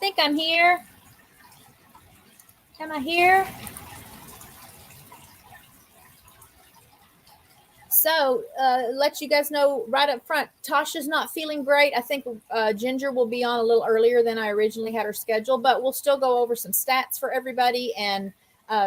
think I'm here. Am I here? So, let you guys know right up front, Tasha's not feeling great. I think Ginger will be on a little earlier than I originally had her scheduled, but we'll still go over some stats for everybody and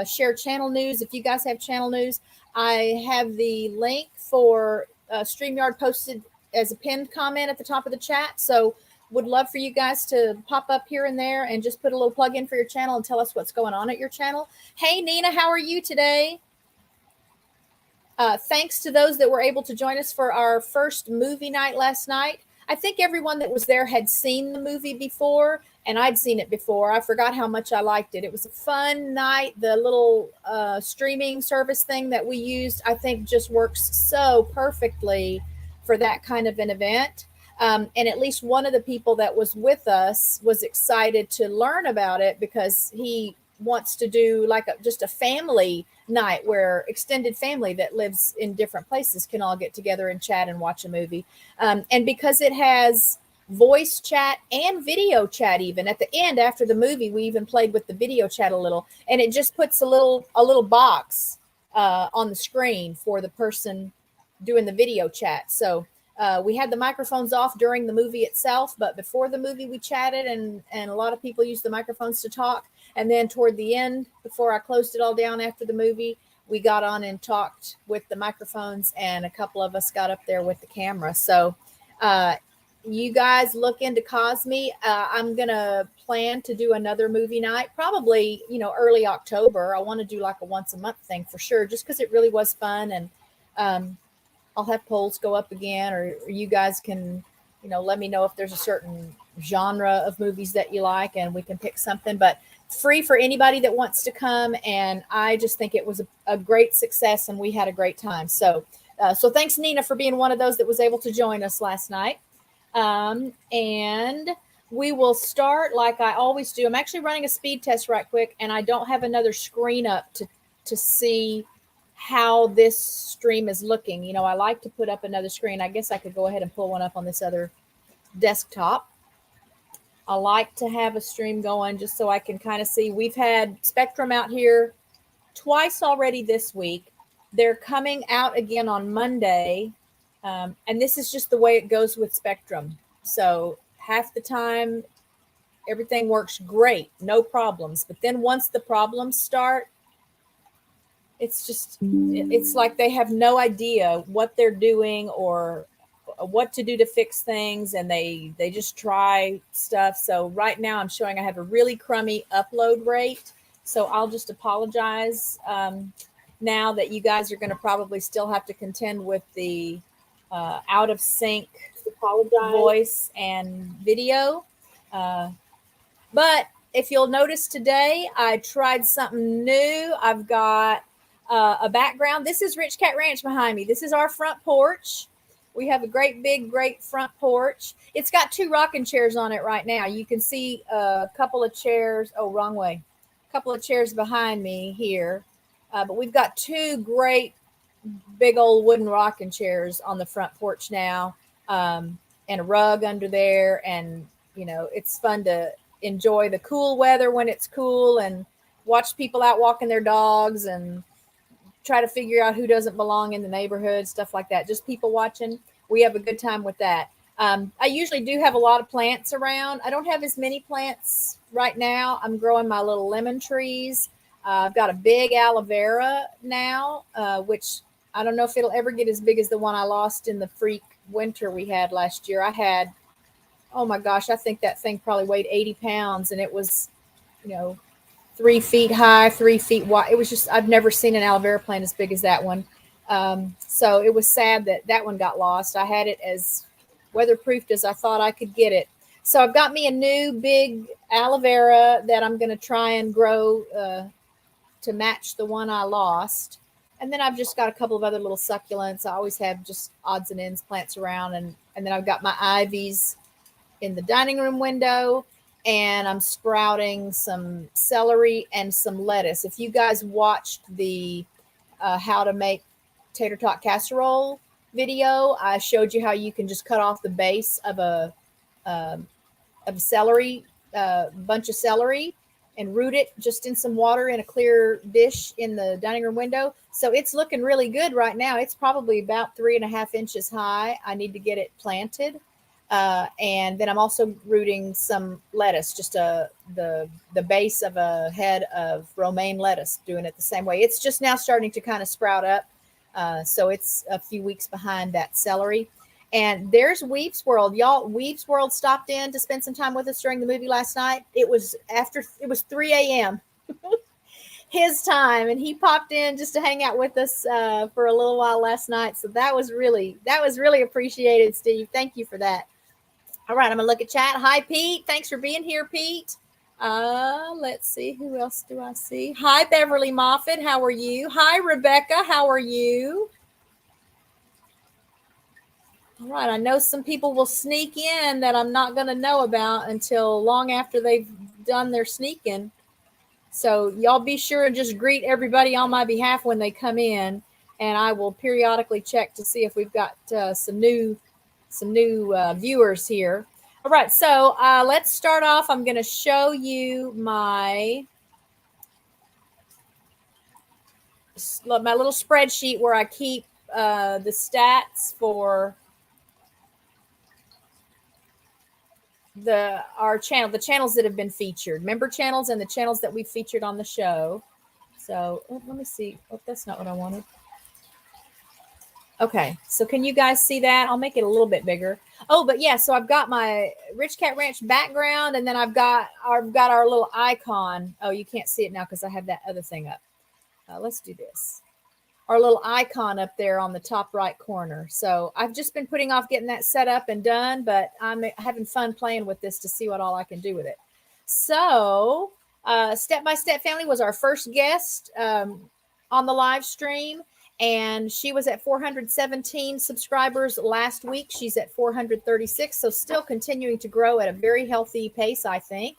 share channel news. If you guys have channel news, I have the link for StreamYard posted as a pinned comment at the top of the chat. So, would love for you guys to pop up here and there and just put a little plug in for your channel and tell us what's going on at your channel. Hey, Nina, how are you today? Thanks to those that were able to join us for our first movie night last night. I think everyone that was there had seen the movie before, and I'd seen it before. I forgot how much I liked it. It was a fun night. The little streaming service thing that we used, I think, just works so perfectly for that kind of an event. And at least one of the people that was with us was excited to learn about it because he wants to do like just a family night where extended family that lives in different places can all get together and chat and watch a movie. And because it has voice chat and video chat, even at the end after the movie, we even played with the video chat a little, and it just puts a little box on the screen for the person doing the video chat. So we had the microphones off during the movie itself, but before the movie we chatted, and a lot of people used the microphones to talk. And then toward the end, before I closed it all down after the movie, we got on and talked with the microphones, and a couple of us got up there with the camera. So you guys look into Cosme. I'm going to plan to do another movie night, probably, early October. I want to do like a once a month thing for sure, just because it really was fun. And I'll have polls go up again, or you guys can, let me know if there's a certain genre of movies that you like and we can pick something, but free for anybody that wants to come. And I just think it was a great success and we had a great time. So thanks, Nina, for being one of those that was able to join us last night. And we will start like I always do. I'm actually running a speed test right quick, and I don't have another screen up to see how this stream is looking. I like to put up another screen. I guess I could go ahead and pull one up on this other desktop. I like to have a stream going just so I can kind of see. We've had Spectrum out here twice already this week. They're coming out again on Monday. And this is just the way it goes with Spectrum. So half the time, everything works great, no problems. But then once the problems start, it's like they have no idea what they're doing or what to do to fix things, and they just try stuff. So right now I'm showing I have a really crummy upload rate, so I'll just apologize now that you guys are going to probably still have to contend with the out of sync voice and video, but if you'll notice today, I tried something new. I've got a background. This is RichKatRanch behind me. This is our front porch. We have a great front porch. It's got 2 rocking chairs on it right now. You can see a couple of chairs. Oh, wrong way. A couple of chairs behind me here. But we've got 2 great big old wooden rocking chairs on the front porch now, and a rug under there. And, it's fun to enjoy the cool weather when it's cool and watch people out walking their dogs and try to figure out who doesn't belong in the neighborhood, stuff like that. Just people watching. We have a good time with that. I usually do have a lot of plants around. I don't have as many plants right now. I'm growing my little lemon trees. I've got a big aloe vera now, which I don't know if it'll ever get as big as the one I lost in the freak winter we had last year. I had, oh my gosh, I think that thing probably weighed 80 pounds, and it was, 3 feet high, 3 feet wide. It was just, I've never seen an aloe vera plant as big as that one. So it was sad that one got lost. I had it as weatherproofed as I thought I could get it. So I've got me a new big aloe vera that I'm going to try and grow to match the one I lost. And then I've just got a couple of other little succulents. I always have just odds and ends plants around. And then I've got my ivies in the dining room window. And I'm sprouting some celery and some lettuce. If you guys watched the how to make tater tot casserole video, I showed you how you can just cut off the base of a celery bunch of celery and root it just in some water in a clear dish in the dining room window. So it's looking really good right now. It's probably about 3.5 inches high. I need to get it planted. And then I'm also rooting some lettuce, just the base of a head of romaine lettuce, doing it the same way. It's just now starting to kind of sprout up. So it's a few weeks behind that celery. And there's Weeps World. Y'all, Weeps World stopped in to spend some time with us during the movie last night. It was 3 a.m. his time, and he popped in just to hang out with us for a little while last night. So that was really appreciated, Steve. Thank you for that. All right, I'm gonna look at chat. Hi, Pete. Thanks for being here, Pete. Let's see, who else do I see? Hi, Beverly Moffat. How are you? Hi, Rebecca. How are you? All right, I know some people will sneak in that I'm not going to know about until long after they've done their sneaking. So y'all be sure and just greet everybody on my behalf when they come in, and I will periodically check to see if we've got some new viewers here. All right, so let's start off. I'm going to show you my little spreadsheet where I keep the stats for our channel, the channels that have been featured, member channels, and the channels that we featured on the show. So let me see. Oh, that's not what I wanted. Okay, so can you guys see that? I'll make it a little bit bigger. Oh, but yeah, so I've got my RichKatRanch background, and then I've got our little icon. Oh, you can't see it now because I have that other thing up. Let's do this. Our little icon up there on the top right corner. So I've just been putting off getting that set up and done, but I'm having fun playing with this to see what all I can do with it. So Step by Step Family was our first guest on the live stream, and she was at 417 subscribers last week. She's at 436, so still continuing to grow at a very healthy pace, I think.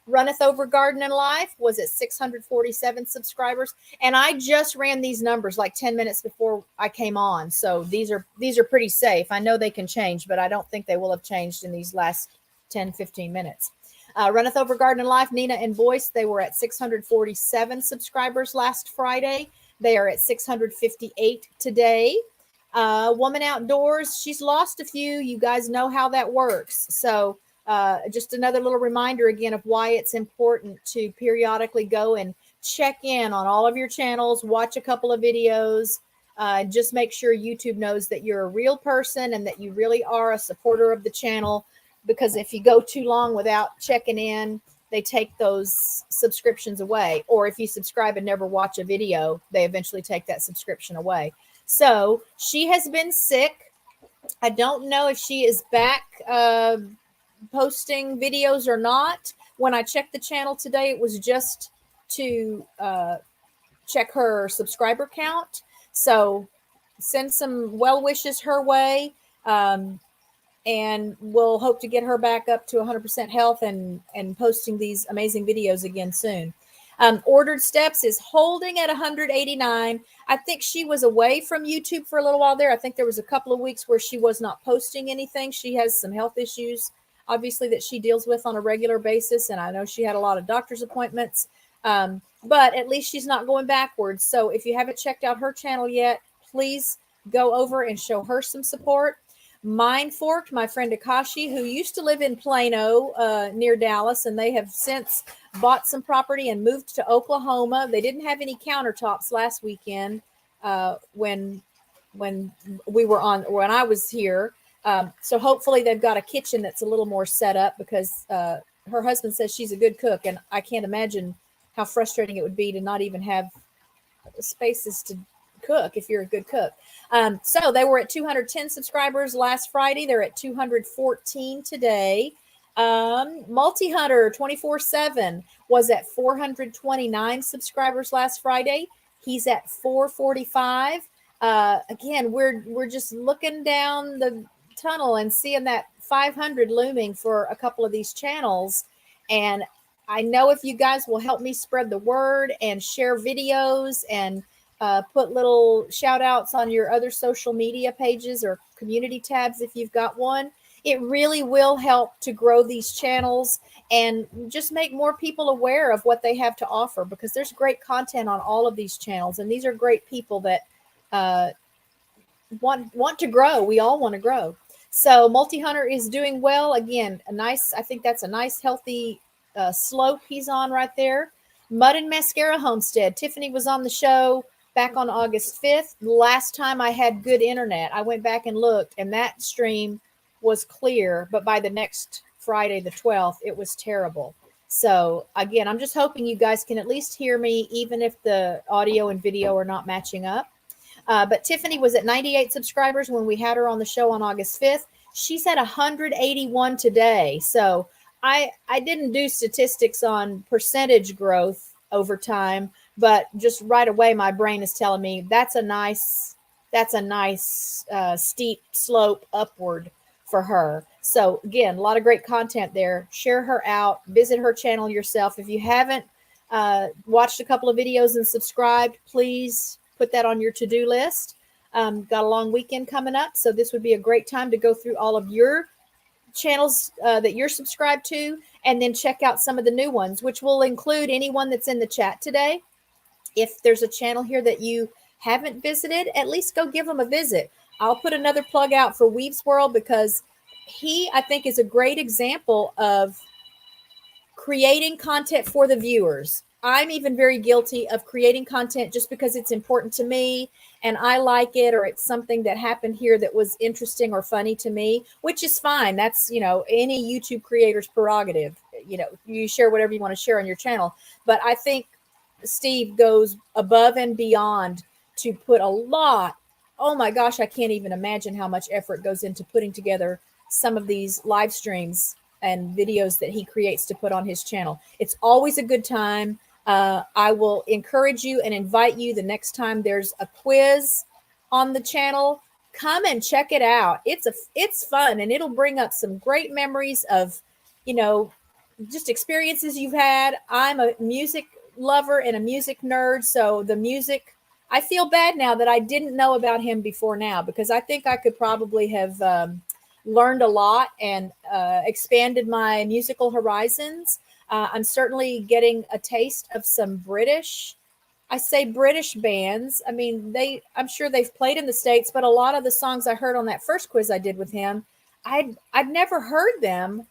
Runneth Over Garden and Life was at 647 subscribers, and I just ran these numbers like 10 minutes before I came on, so these are pretty safe. I know they can change, but I don't think they will have changed in these last 10-15 minutes. Runneth Over Garden and Life, Nina and Boyce, they were at 647 subscribers last Friday. They are at 658 today. Woman Outdoors, she's lost a few. You guys know how that works. So just another little reminder again of why it's important to periodically go and check in on all of your channels, watch a couple of videos, just make sure YouTube knows that you're a real person and that you really are a supporter of the channel, because if you go too long without checking in, they take those subscriptions away. Or if you subscribe and never watch a video, they eventually take that subscription away. So she has been sick. I don't know if she is back posting videos or not. When I checked the channel today, it was just to check her subscriber count. So send some well wishes her way, and we'll hope to get her back up to 100% health and posting these amazing videos again soon. Ordered Steps is holding at 189. I think she was away from YouTube for a little while there. I think there was a couple of weeks where she was not posting anything. She has some health issues, obviously, that she deals with on a regular basis. And I know she had a lot of doctor's appointments, but at least she's not going backwards. So if you haven't checked out her channel yet, please go over and show her some support. Mind Forked, my friend Akashi, who used to live in Plano near Dallas, and they have since bought some property and moved to Oklahoma. They didn't have any countertops last weekend when I was here. So hopefully they've got a kitchen that's a little more set up, because her husband says she's a good cook, and I can't imagine how frustrating it would be to not even have spaces to cook if you're a good cook. So they were at 210 subscribers last Friday. They're at 214 today. Multi-Hunter 24/7 was at 429 subscribers last Friday. He's at 445. Again, we're just looking down the tunnel and seeing that 500 looming for a couple of these channels. And I know if you guys will help me spread the word and share videos and put little shout outs on your other social media pages or community tabs if you've got one, it really will help to grow these channels and just make more people aware of what they have to offer, because there's great content on all of these channels, and these are great people that uh, want to grow. We all want to grow. So Multi-Hunter is doing well. Again, I think that's a nice, healthy slope he's on right there. Mud and Mascara Homestead. Tiffany was on the show back on August 5th. Last time I had good internet. I went back and looked, and that stream was clear. But by the next Friday, the 12th, it was terrible. So again, I'm just hoping you guys can at least hear me, even if the audio and video are not matching up. But Tiffany was at 98 subscribers when we had her on the show on August 5th. She's at 181 today. So I didn't do statistics on percentage growth over time, but just right away my brain is telling me that's a nice steep slope upward for her. So again, a lot of great content there. Share her out. Visit her channel yourself. If you haven't watched a couple of videos and subscribed, please put that on your to-do list. Got a long weekend coming up, so this would be a great time to go through all of your channels that you're subscribed to, and then check out some of the new ones, which will include anyone that's in the chat today. If there's a channel here that you haven't visited, at least go give them a visit. I'll put another plug out for Weave's World, because he, I think, is a great example of creating content for the viewers. I'm even very guilty of creating content just because it's important to me and I like it, or it's something that happened here that was interesting or funny to me, which is fine. That's, any YouTube creator's prerogative. You share whatever you want to share on your channel. But I think Steve goes above and beyond to put a lot. Oh my gosh, I can't even imagine how much effort goes into putting together some of these live streams and videos that he creates to put on his channel. It's always a good time. I will encourage you and invite you the next time there's a quiz on the channel, come and check it out. It's fun, and it'll bring up some great memories of, just experiences you've had. I'm a music lover and a music nerd. So the music, I feel bad now that I didn't know about him before now, because I think I could probably have learned a lot and expanded my musical horizons. I'm certainly getting a taste of some British bands. I mean, I'm sure they've played in the States, but a lot of the songs I heard on that first quiz I did with him, I'd never heard them.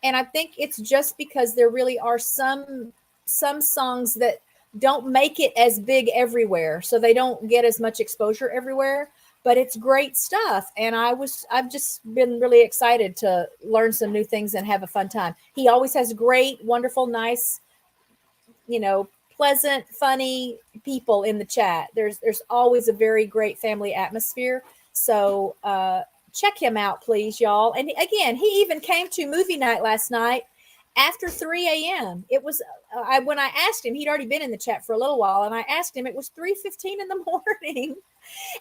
And I think it's just because there really are some songs that don't make it as big everywhere, so they don't get as much exposure everywhere. But it's great stuff. And I've just been really excited to learn some new things and have a fun time. He always has great, wonderful, nice, pleasant, funny people in the chat. There's always a very great family atmosphere. So check him out, please, y'all. And again, he even came to movie night last night after 3 a.m. It was, when I asked him, he'd already been in the chat for a little while, and I asked him, it was 3:15 in the morning.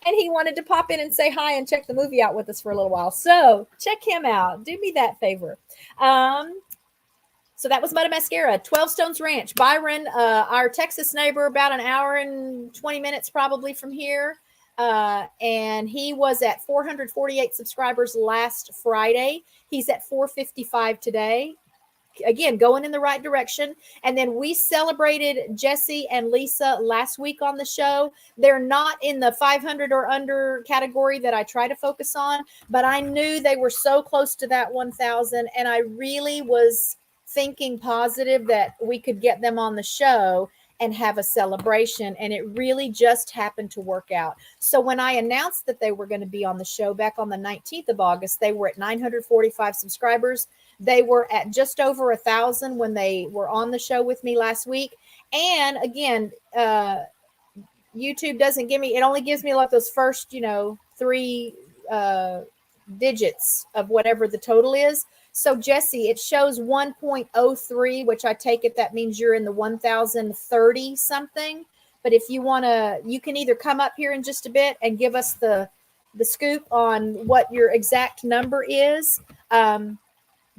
And he wanted to pop in and say hi and check the movie out with us for a little while. So check him out. Do me that favor. So that was Mud and Mascara. 12 Stones Ranch. Byron, our Texas neighbor, about an hour and 20 minutes probably from here. And he was at 448 subscribers last Friday. He's at 455 today. Again, going in the right direction. And then we celebrated Jesse and Lisa last week on the show. They're not in the 500 or under category that I try to focus on, but I knew they were so close to that 1,000, and I really was thinking positive that we could get them on the show and have a celebration, and it really just happened to work out. So when I announced that they were going to be on the show back on the 19th of August, they were at 945 subscribers. They were at just over 1,000 when they were on the show with me last week. And again, YouTube doesn't give me, it only gives me like those first, 3 digits of whatever the total is. So Jesse, it shows 1.03, which I take it that means you're in the 1,030 something. But if you want to, you can either come up here in just a bit and give us the scoop on what your exact number is.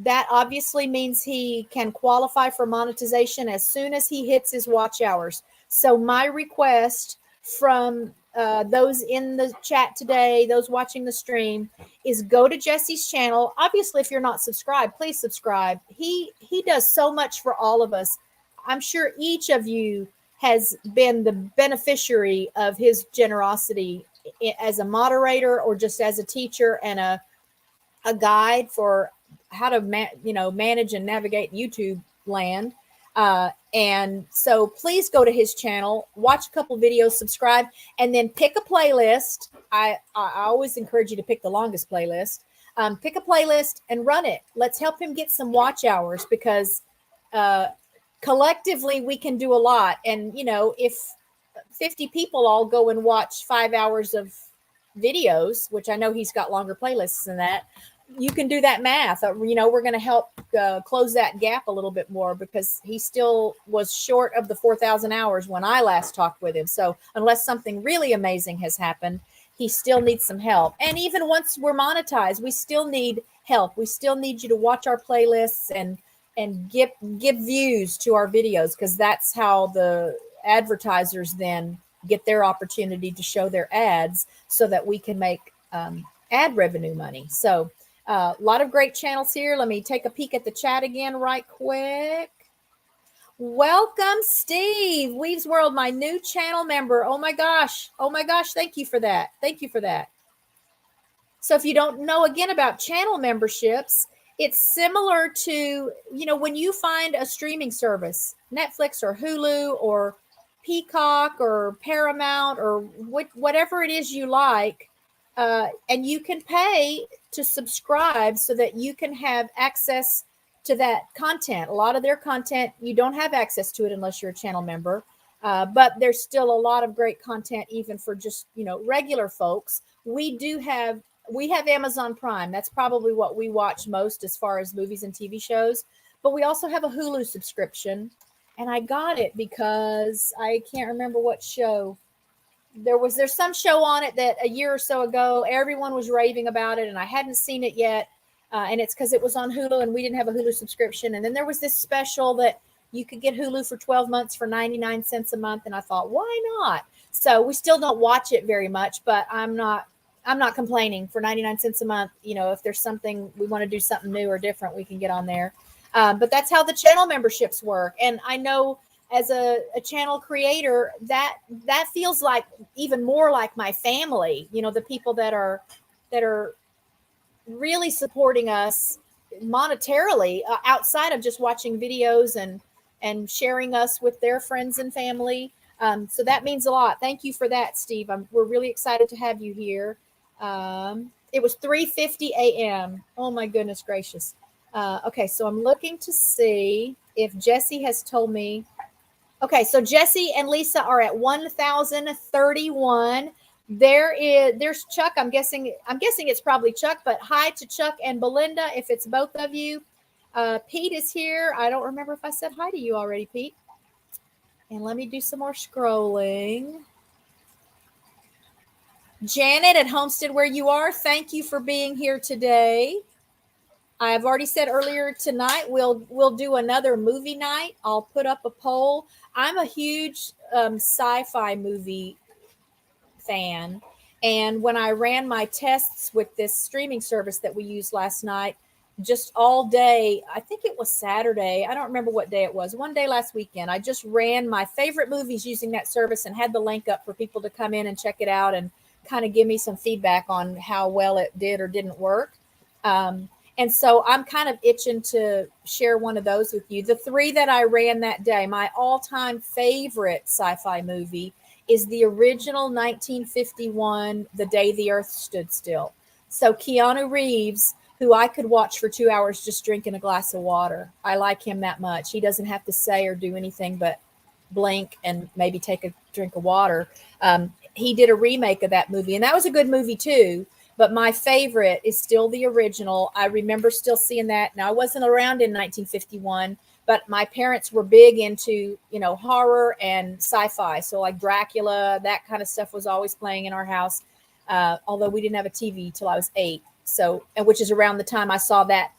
That obviously means he can qualify for monetization as soon as he hits his watch hours. So my request from those in the chat today, those watching the stream, is go to Jesse's channel. Obviously, if you're not subscribed, please subscribe. He does so much for all of us. I'm sure each of you has been the beneficiary of his generosity as a moderator or just as a teacher and a guide for how to manage and navigate YouTube land. And so please go to his channel, watch a couple videos, subscribe, and then pick a playlist. I always encourage you to pick the longest playlist. Pick a playlist and run it. Let's help him get some watch hours, because collectively we can do a lot. And, if 50 people all go and watch 5 hours of videos, which I know he's got longer playlists than that, you can do that math. We're going to help close that gap a little bit more, because he still was short of the 4,000 hours when I last talked with him. So unless something really amazing has happened, he still needs some help. And even once we're monetized, we still need help. We still need you to watch our playlists and give views to our videos, because that's how the advertisers then get their opportunity to show their ads, so that we can make ad revenue money. So a lot of great channels here. Let me take a peek at the chat again right quick. Welcome, Steve. Weaves World, my new channel member. Oh my gosh. Thank you for that. So if you don't know again about channel memberships, it's similar to, when you find a streaming service, Netflix or Hulu or Peacock or Paramount or whatever it is you like, and you can pay to subscribe so that you can have access to that content. A lot of their content, you don't have access to it unless you're a channel member, but there's still a lot of great content even for just, regular folks. We have Amazon Prime. That's probably what we watch most as far as movies and TV shows, but we also have a Hulu subscription, and I got it because I can't remember what show. There's some show on it that a year or so ago, everyone was raving about it, and I hadn't seen it yet. And it's because it was on Hulu and we didn't have a Hulu subscription. And then there was this special that you could get Hulu for 12 months for 99 cents a month. And I thought, why not? So we still don't watch it very much, but I'm not complaining. For 99 cents a month. If there's something we want to do, something new or different, we can get on there. But that's how the channel memberships work. And I know as a channel creator, that feels like even more like my family, the people that are really supporting us monetarily, outside of just watching videos and sharing us with their friends and family. So that means a lot. Thank you for that, Steve. We're really excited to have you here. It was 3:50 a.m. Oh my goodness gracious. Okay, so I'm looking to see if Jesse has told me. Okay, so Jesse and Lisa are at 1,031. There's Chuck. I'm guessing it's probably Chuck, but hi to Chuck and Belinda if it's both of you. Pete is here. I don't remember if I said hi to you already, Pete. And let me do some more scrolling. Janet at Homestead, where you are, thank you for being here today. I've already said earlier tonight we'll do another movie night. I'll put up a poll. I'm a huge sci-fi movie fan, and when I ran my tests with this streaming service that we used last night, just all day, I think it was Saturday, I don't remember what day it was, one day last weekend, I just ran my favorite movies using that service and had the link up for people to come in and check it out and kind of give me some feedback on how well it did or didn't work. And so I'm kind of itching to share one of those with you. The three that I ran that day, my all-time favorite sci-fi movie is the original 1951, The Day the Earth Stood Still. So Keanu Reeves, who I could watch for 2 hours just drinking a glass of water. I like him that much. He doesn't have to say or do anything but blink and maybe take a drink of water. He did a remake of that movie, and that was a good movie too. But my favorite is still the original. I remember still seeing that. Now, I wasn't around in 1951, but my parents were big into, horror and sci-fi. So like Dracula, that kind of stuff was always playing in our house. Although we didn't have a TV till I was 8. So, and which is around the time I saw that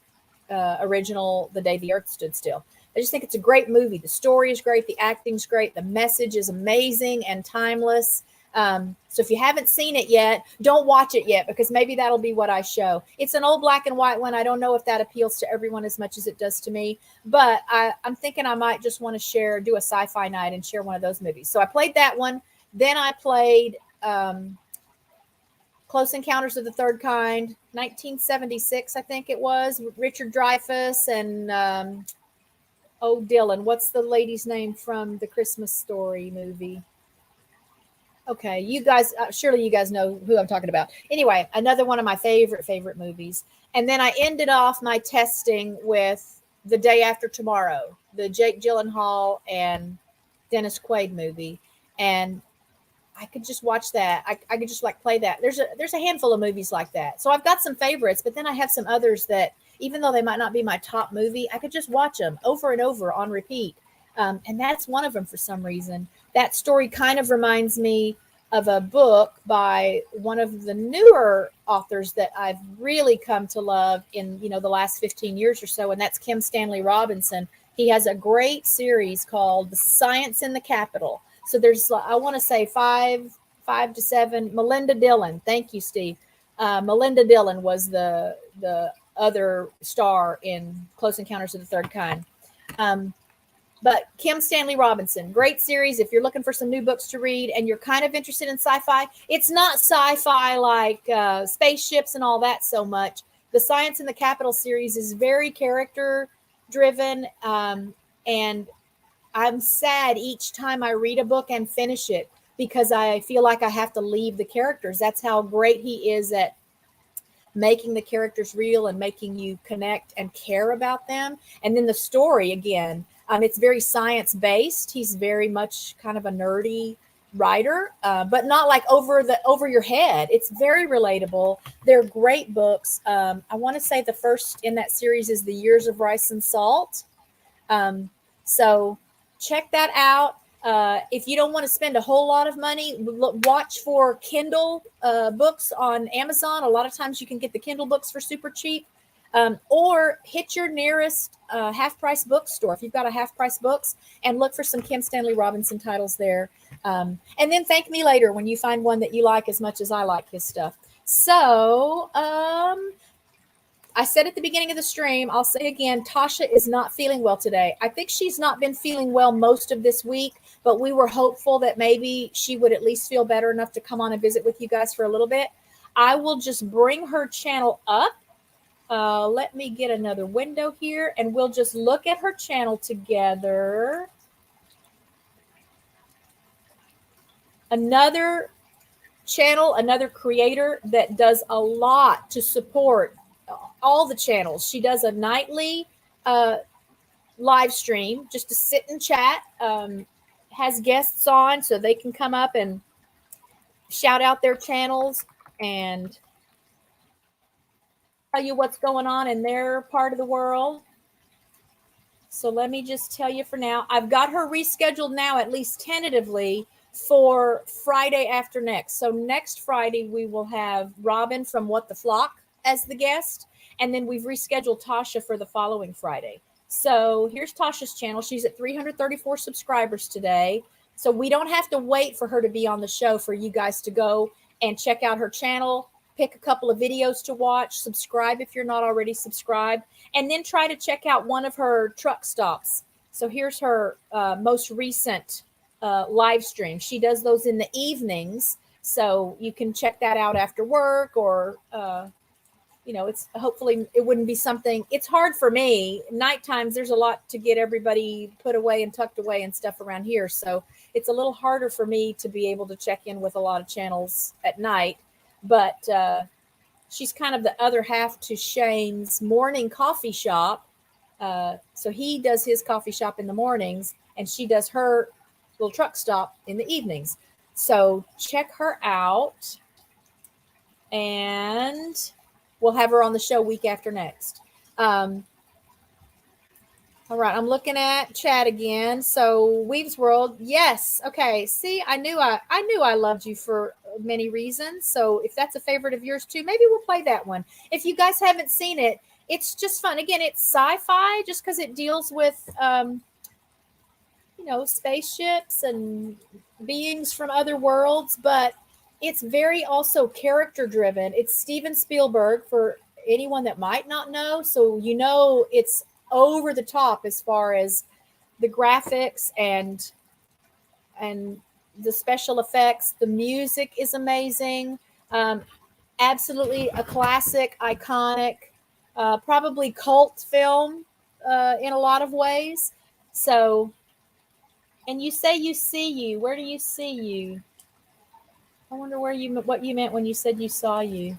original, The Day the Earth Stood Still. I just think it's a great movie. The story is great. The acting's great. The message is amazing and timeless. So if you haven't seen it yet, don't watch it yet, because maybe that'll be what I show. It's an old black and white one. I don't know if that appeals to everyone as much as it does to me, but I'm thinking I might just want to do a sci-fi night and share one of those movies. So I played that one. Then I played Close Encounters of the Third Kind, 1976, I think it was, Richard Dreyfuss and Dylan. What's the lady's name from the Christmas Story movie? Okay, you guys, surely you guys know who I'm talking about. Anyway, another one of my favorite movies. And then I ended off my testing with The Day After Tomorrow, the Jake Gyllenhaal and Dennis Quaid movie. And I could just watch that. I could just like play that. There's a handful of movies like that. So I've got some favorites, but then I have some others that, even though they might not be my top movie, I could just watch them over and over on repeat. And that's one of them for some reason. That story kind of reminds me of a book by one of the newer authors that I've really come to love in, the last 15 years or so, and that's Kim Stanley Robinson. He has a great series called The Science in the Capital. So there's, I want to say five to seven. Melinda Dillon. Thank you, Steve. Melinda Dillon was the other star in Close Encounters of the Third Kind. But Kim Stanley Robinson, great series. If you're looking for some new books to read and you're kind of interested in sci-fi, it's not sci-fi like spaceships and all that so much. The Science in the Capital series is very character driven. And I'm sad each time I read a book and finish it, because I feel like I have to leave the characters. That's how great he is at making the characters real and making you connect and care about them. And then the story, again, it's very science-based. He's very much kind of a nerdy writer, but not like over your head. It's very relatable. They're great books. I want to say the first in that series is The Years of Rice and Salt. So check that out. If you don't want to spend a whole lot of money, watch for Kindle books on Amazon. A lot of times you can get the Kindle books for super cheap. Or hit your nearest half-price bookstore if you've got a half-price books, and look for some Kim Stanley Robinson titles there. And then thank me later when you find one that you like as much as I like his stuff. So I said at the beginning of the stream, I'll say again, Tasha is not feeling well today. I think she's not been feeling well most of this week, but we were hopeful that maybe she would at least feel better enough to come on and visit with you guys for a little bit. I will just bring her channel up. Let me get another window here, and we'll just look at her channel together. Another channel, another creator that does a lot to support all the channels. She does a nightly live stream just to sit and chat, has guests on so they can come up and shout out their channels and tell you what's going on in their part of the world. So let me just tell you for now, I've got her rescheduled now, at least tentatively, for Friday after next. So next Friday, we will have Robin from What the Flock as the guest. And then we've rescheduled Tasha for the following Friday. So here's Tasha's channel. She's at 334 subscribers today. So we don't have to wait for her to be on the show for you guys to go and check out her channel, pick a couple of videos to watch, subscribe if you're not already subscribed, and then try to check out one of her truck stops. So here's her most recent live stream. She does those in the evenings, so you can check that out after work, or it's hopefully it wouldn't be something. It's hard for me. Night times, there's a lot to get everybody put away and tucked away and stuff around here. So it's a little harder for me to be able to check in with a lot of channels at night. But she's kind of the other half to Shane's morning coffee shop. So he does his coffee shop in the mornings, and she does her little truck stop in the evenings. So check her out, and we'll have her on the show week after next. All right, I'm looking at chat again. So Weave's World, yes. Okay, see, I knew I loved you for many reasons. So if that's a favorite of yours too, maybe we'll play that one. If you guys haven't seen it, it's just fun. Again, it's sci-fi just because it deals with spaceships and beings from other worlds, but it's very also character driven. It's Steven Spielberg for anyone that might not know. So, it's over the top as far as the graphics and the special effects. The music is amazing. Um, Absolutely a classic, iconic, probably cult film in a lot of ways. So, and you say you see you. Where do you see you? I wonder what you meant when you said you saw you.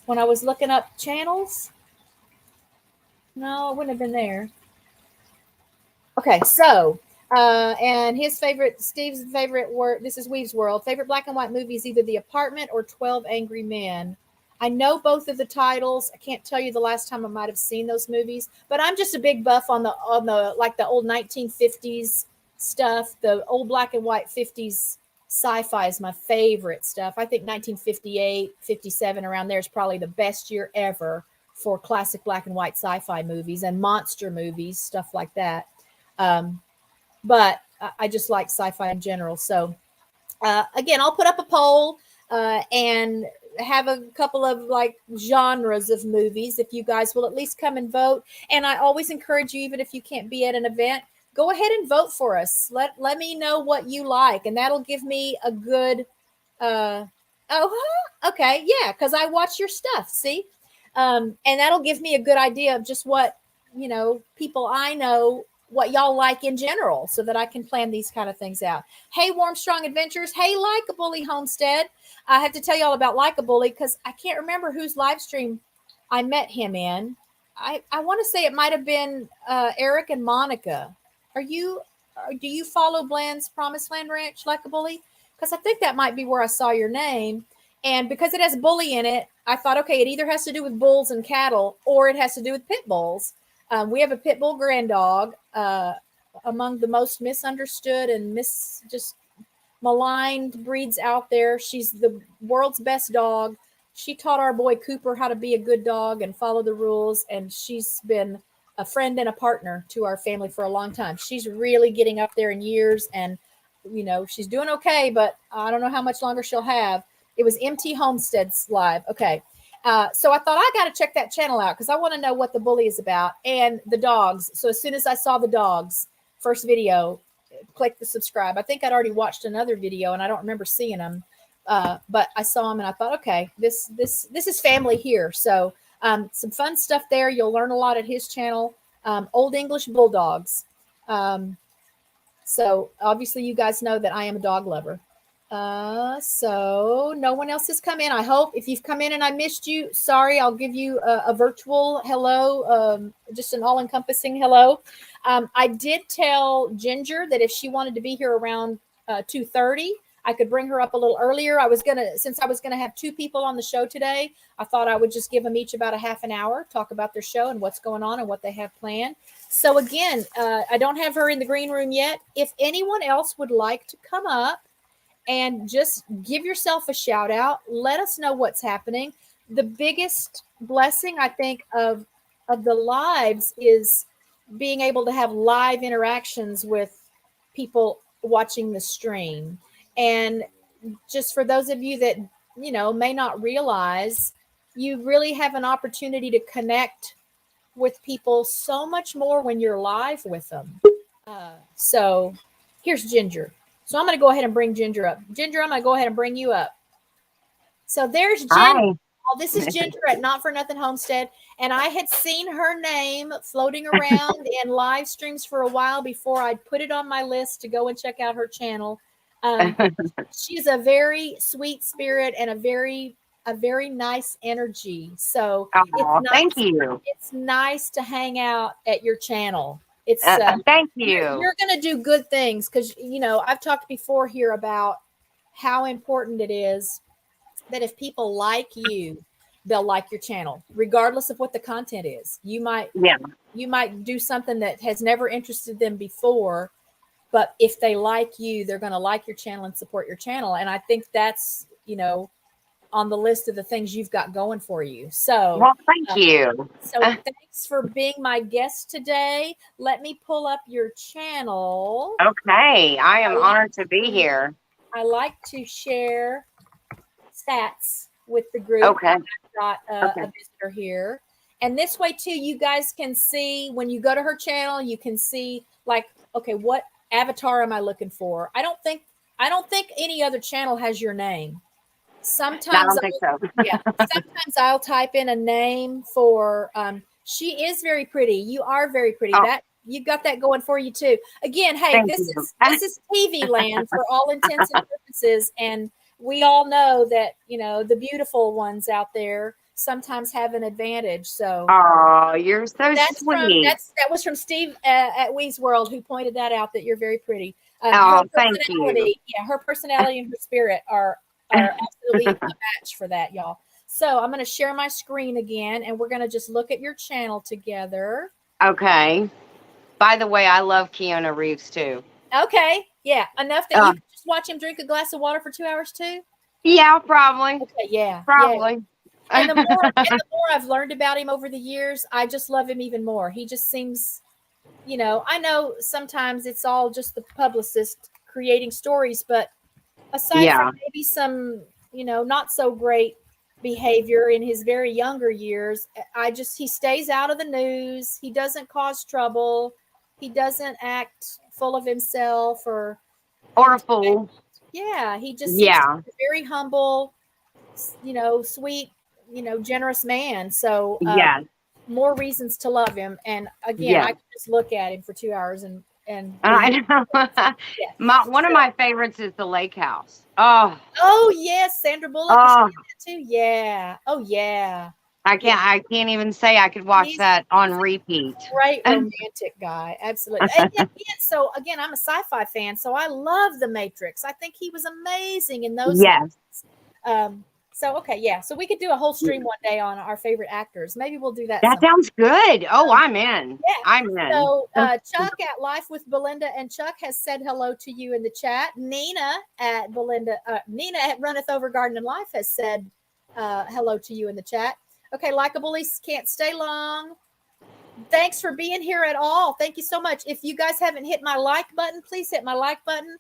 When I was looking up channels? No, it wouldn't have been there. Okay, so and Steve's favorite word. This is Weave's World. Favorite black and white movies, either The Apartment or 12 Angry Men. I know both of the titles. I can't tell you the last time I might have seen those movies, but I'm just a big buff on the like the old 1950s stuff. The old black and white 50s sci-fi is my favorite stuff. I think 1958, 57 around there is probably the best year ever for classic black and white sci-fi movies and monster movies, stuff like that. But I just like sci-fi in general. So again, I'll put up a poll and have a couple of like genres of movies if you guys will at least come and vote. And I always encourage you, even if you can't be at an event, go ahead and vote for us. Let me know what you like, and that'll give me a good okay, yeah, because I watch your stuff, see? And that'll give me a good idea of just what people I know, what y'all like in general, so that I can plan these kind of things out. Hey, Warm Strong Adventures. Hey, Like a Bully Homestead. I have to tell y'all about Like a Bully because I can't remember whose live stream I met him in. I want to say it might have been Eric and Monica. Do you follow Bland's Promised Land Ranch, Like a Bully? Because I think that might be where I saw your name. And because it has bully in it, I thought, okay, it either has to do with bulls and cattle or it has to do with pit bulls. We have a pit bull grand dog, among the most misunderstood and just maligned breeds out there. She's the world's best dog. She taught our boy Cooper how to be a good dog and follow the rules. And she's been a friend and a partner to our family for a long time. She's really getting up there in years, and she's doing okay, but I don't know how much longer she'll have. It was MT Homestead's live. Okay. So I thought I got to check that channel out because I want to know what the bully is about and the dogs. So as soon as I saw the dogs first video, click the subscribe. I think I'd already watched another video and I don't remember seeing them, but I saw them and I thought, okay, this is family here. So some fun stuff there. You'll learn a lot at his channel. Old English Bulldogs. So obviously you guys know that I am a dog lover. So no one else has come in. I hope if you've come in and I missed you, sorry, I'll give you a virtual hello, just an all-encompassing hello. I did tell Ginger that if she wanted to be here around 2:30, I could bring her up a little earlier. Since I was gonna have two people on the show today, I thought I would just give them each about a half an hour, talk about their show and what's going on and what they have planned. So again, I don't have her in the green room yet. If anyone else would like to come up and just give yourself a shout out, let us know what's happening. The biggest blessing, I think, of the lives is being able to have live interactions with people watching the stream. And just for those of you that, may not realize, you really have an opportunity to connect with people so much more when you're live with them. So here's Ginger. So I'm going to go ahead and bring Ginger up. Ginger, I'm going to go ahead and bring you up. So there's Ginger. Hi. This is Ginger at Not For Nothing Homestead. And I had seen her name floating around in live streams for a while before I put it on my list to go and check out her channel. She's a very sweet spirit and a very nice energy. So thank you. It's nice to hang out at your channel. It's thank you. You're going to do good things because, I've talked before here about how important it is that if people like you, they'll like your channel, regardless of what the content is. You might do something that has never interested them before, but if they like you, they're going to like your channel and support your channel. And I think that's, on the list of the things you've got going for you. So, Well, thank you. So thanks for being my guest today. Let me pull up your channel. Okay. I am honored to be here. I like to share stats with the group. Okay. I've got a visitor here. And this way too, you guys can see when you go to her channel, you can see like, okay, what avatar am I looking for? I don't think any other channel has your name. Sometimes I don't think so. Sometimes I'll type in a name for she is very pretty. You are very pretty. Oh. That you got that going for you too. Again, hey, this is TV land for all intents and purposes. And we all know that, the beautiful ones out there sometimes have an advantage. So you're so sweet. That was from Steve at Wee's World, who pointed that out, that you're very pretty. Thank you. Yeah, her personality and her spirit are absolutely a match for that, y'all. So I'm going to share my screen again, and we're going to just look at your channel together. Okay. By the way, I love Keanu Reeves too. Okay. Yeah. Enough that you can just watch him drink a glass of water for 2 hours too? Yeah, probably. Okay. Yeah. Probably. Yeah. And the more I've learned about him over the years, I just love him even more. He just seems, I know sometimes it's all just the publicist creating stories, but aside from maybe some, not so great behavior in his very younger years, he stays out of the news. He doesn't cause trouble. He doesn't act full of himself or a fool. Yeah. He just seems to be a very humble, sweet, generous man. So more reasons to love him. And again, I can just look at him for 2 hours and I know. One of my favorites is the Lake House. Oh yes, Sandra Bullock is too. Yeah. Oh yeah. I can't even say I could watch that on repeat. Great romantic guy. Absolutely. So again, I'm a sci-fi fan, so I love The Matrix. I think he was amazing in those. Yes. So okay, yeah. So we could do a whole stream one day on our favorite actors. Maybe we'll do that. That sounds good. Oh, I'm in. Yeah. I'm in. So Chuck at Life with Belinda and Chuck has said hello to you in the chat. Nina at Runneth Over Garden and Life has said hello to you in the chat. Okay, Likeables can't stay long. Thanks for being here at all. Thank you so much. If you guys haven't hit my like button, please hit my like button.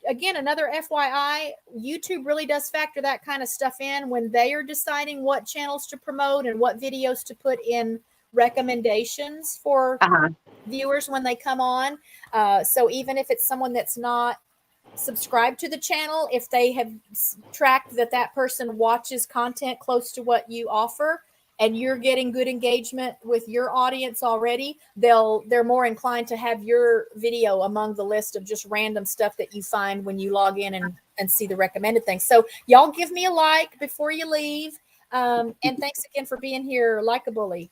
Again, another FYI, YouTube really does factor that kind of stuff in when they are deciding what channels to promote and what videos to put in recommendations for viewers when they come on. So even if it's someone that's not subscribed to the channel, if they have tracked that person watches content close to what you offer, and you're getting good engagement with your audience already, they're more inclined to have your video among the list of just random stuff that you find when you log in and see the recommended things. So y'all give me a like before you leave. And thanks again for being here, Likeabully.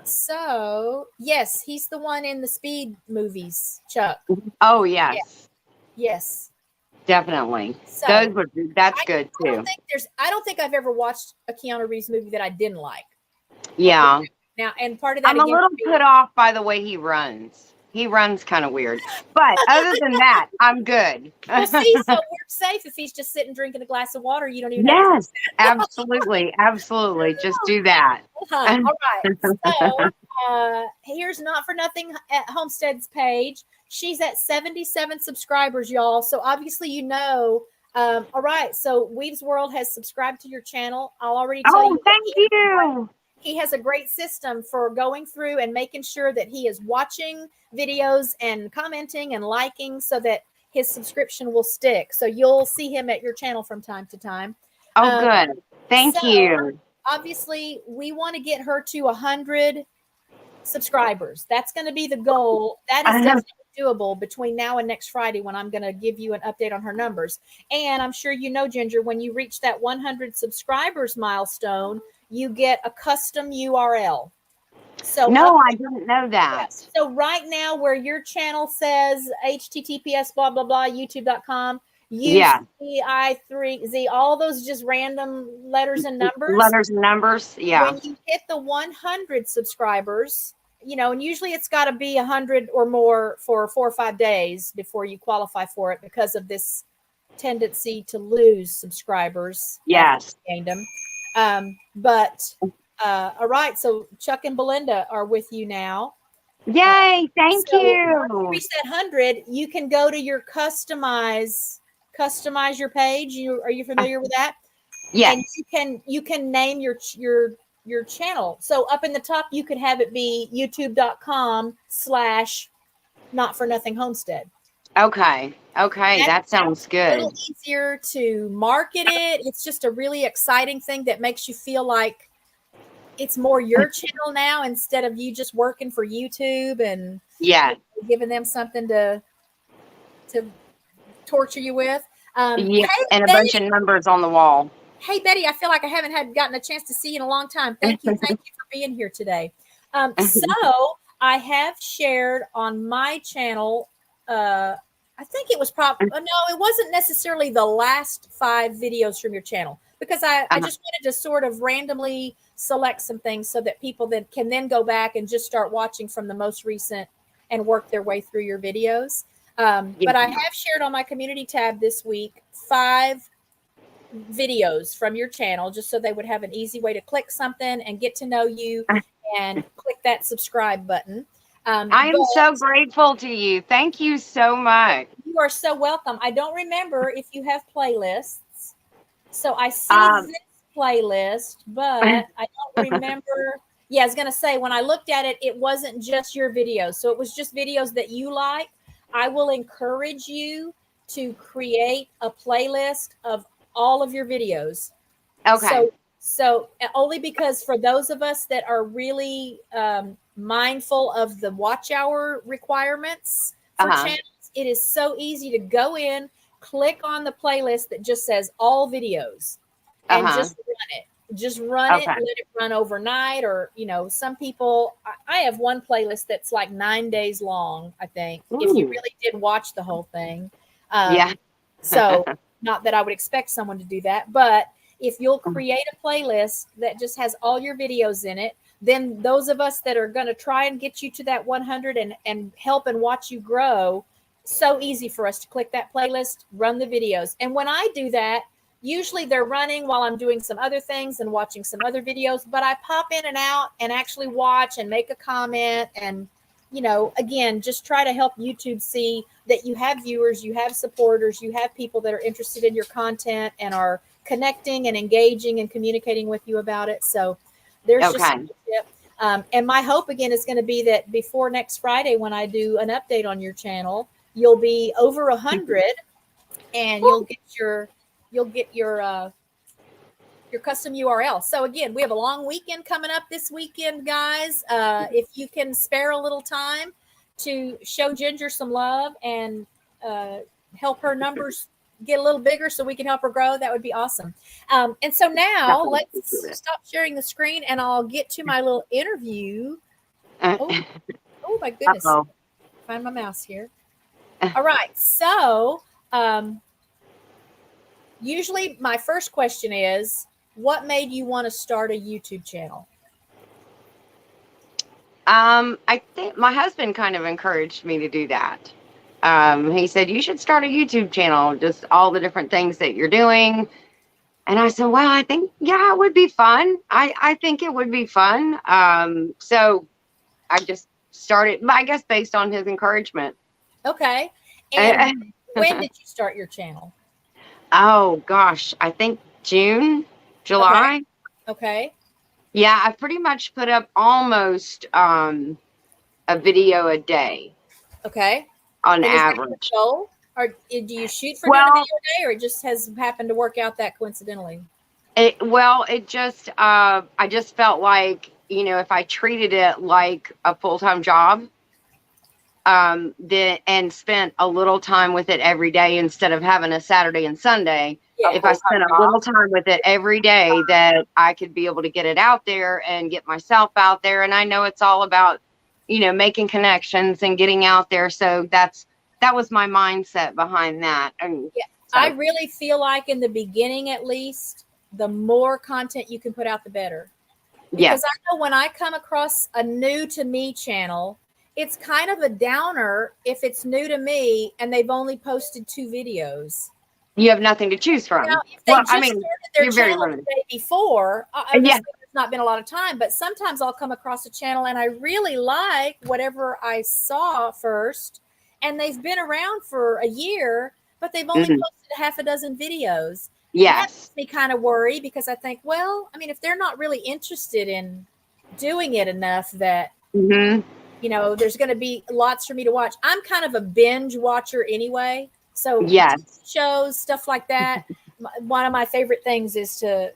So yes, he's the one in the Speed movies, Chuck. Oh yes. Yes. Definitely. So, that's good too. I don't think I've ever watched a Keanu Reeves movie that I didn't like. Yeah. Now, and part of that, I'm a little put off by the way he runs. He runs kind of weird, but other than that, I'm good. Well, see, so we're safe if he's just sitting drinking a glass of water. You don't even. Yes, absolutely, absolutely. Just do that. All right. So here's Not For Nothing at Homestead's page. She's at 77 subscribers, y'all. So obviously, all right. So Weave's World has subscribed to your channel. I'll already tell you. Thank you. He has a great system for going through and making sure that he is watching videos and commenting and liking so that his subscription will stick. So you'll see him at your channel from time to time. Oh, good. Thank you. Obviously, we want to get her to 100 subscribers. That's going to be the goal. That is definitely doable between now and next Friday, when I'm going to give you an update on her numbers. And I'm sure you know, Ginger, when you reach that 100 subscribers milestone, you get a custom URL. So no, I didn't know that. Yes. So right now, where your channel says https blah blah blah youtube.com, UCI3Z, all those just random letters and numbers. Yeah. When you hit the 100 subscribers, and usually it's got to be 100 or more for 4 or 5 days before you qualify for it because of this tendency to lose subscribers after Yes. we gained them. All right, so Chuck and Belinda are with you now. Yay, thank So once you you. reach that 100, you can go to your customize your page. Are you familiar with that? And Yes. you can name your channel. So up in the top, you could have it be youtube.com/not for nothing homestead. Okay. Okay, That's that sounds a little good. easier to market it. It's just a really exciting thing that makes you feel like it's more your channel now instead of you just working for YouTube and Yeah. giving them something to torture you with. Yeah. Hey And a bunch of Betty, numbers on the wall. hey Betty, I feel like I haven't gotten a chance to see you in a long time. Thank you for being here today. So I have shared on my channel. I think it was no, it wasn't necessarily the last 5 videos from your channel because I just wanted to sort of randomly select some things so that people that can then go back and just start watching from the most recent and work their way through your videos. But I have shared on my community tab this week 5 videos from your channel just so they would have an easy way to click something and get to know you and click that subscribe button. I am so grateful to you. Thank you so much. You are so welcome. I don't remember if you have playlists. So I see this playlist, but I don't remember. Yeah, I was going to say, when I looked at it, it wasn't just your videos. So it was just videos that you like. I will encourage you to create a playlist of all of your videos. Okay. So only because for those of us that are really mindful of the watch hour requirements for channels, it is so easy to go in, click on the playlist that just says all videos and just run it. Just run it, let it run overnight. Or, some people, I have one playlist that's like 9 days long, I think, if you really did watch the whole thing. Yeah. So not that I would expect someone to do that, but if you'll create a playlist that just has all your videos in it, then those of us that are going to try and get you to that 100 and help and watch you grow, so easy for us to click that playlist, run the videos. And when I do that, usually they're running while I'm doing some other things and watching some other videos, but I pop in and out and actually watch and make a comment and, again, just try to help YouTube see that you have viewers, you have supporters, you have people that are interested in your content and are connecting and engaging and communicating with you about it. So there's just a tip. And my hope again is going to be that before next Friday, when I do an update on your channel, you'll be over 100 and you'll get your custom URL. So again, we have a long weekend coming up this weekend, guys. If you can spare a little time to show Ginger some love and help her numbers get a little bigger so we can help her grow, that would be awesome. And so now let's stop sharing the screen and I'll get to my little interview. Oh my goodness. Find my mouse here. All right. So usually my first question is, what made you want to start a YouTube channel? I think my husband kind of encouraged me to do that. He said, you should start a YouTube channel, just all the different things that you're doing. And I said, well, I think, yeah, it would be fun. I think it would be fun. So I just started, I guess, based on his encouragement. Okay. And when did you start your channel? Oh, gosh, I think June, July. Okay. Yeah, I pretty much put up almost a video a day. Okay. On average. Goal? Or do you shoot for doing a video a day, or it just has happened to work out that coincidentally? I just felt like, if I treated it like a full-time job, and spent a little time with it every day instead of having a Saturday and Sunday, if I spent a little time with it every day, that I could be able to get it out there and get myself out there. And I know it's all about, making connections and getting out there. So that was my mindset behind that. And I really feel like in the beginning, at least, the more content you can put out, the better. Because I know when I come across a new to me channel, it's kind of a downer if it's new to me and they've only posted 2 videos. You have nothing to choose Now, from. if they Well, just I mean, started their you're very channel the limited. day before, Yeah. obviously there's not been a lot of time, but sometimes I'll come across a channel and I really like whatever I saw first, and they've been around for a year, but they've only Mhm. posted half a dozen videos. And that Yes. makes me kind of worry because I think, well, I mean, if they're not really interested in doing it enough that, Hmm. there's going to be lots for me to watch. I'm kind of a binge watcher anyway. So TV Yes. shows, stuff like that. One of my favorite things is to,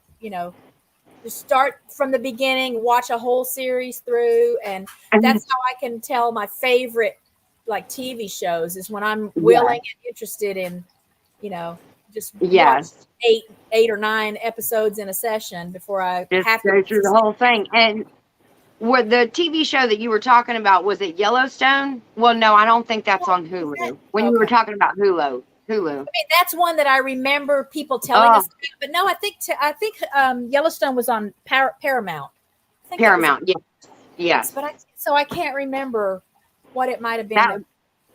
just start from the beginning, watch a whole series through. And that's how I can tell my favorite like TV shows is when I'm willing Yes. and interested in, you know, just watch Yes. eight or nine episodes in a session before I Just have to go through the sleep. whole thing. And were the TV show that you were talking about, was it Yellowstone? Well, no, I don't think that's on Hulu. When you were Okay. talking about Hulu. I mean, that's one that I remember people telling Oh, us about, but no, I think Yellowstone was on Paramount. I think that was Paramount. Yes. yes, Yes. but I can't remember what it might have been. That That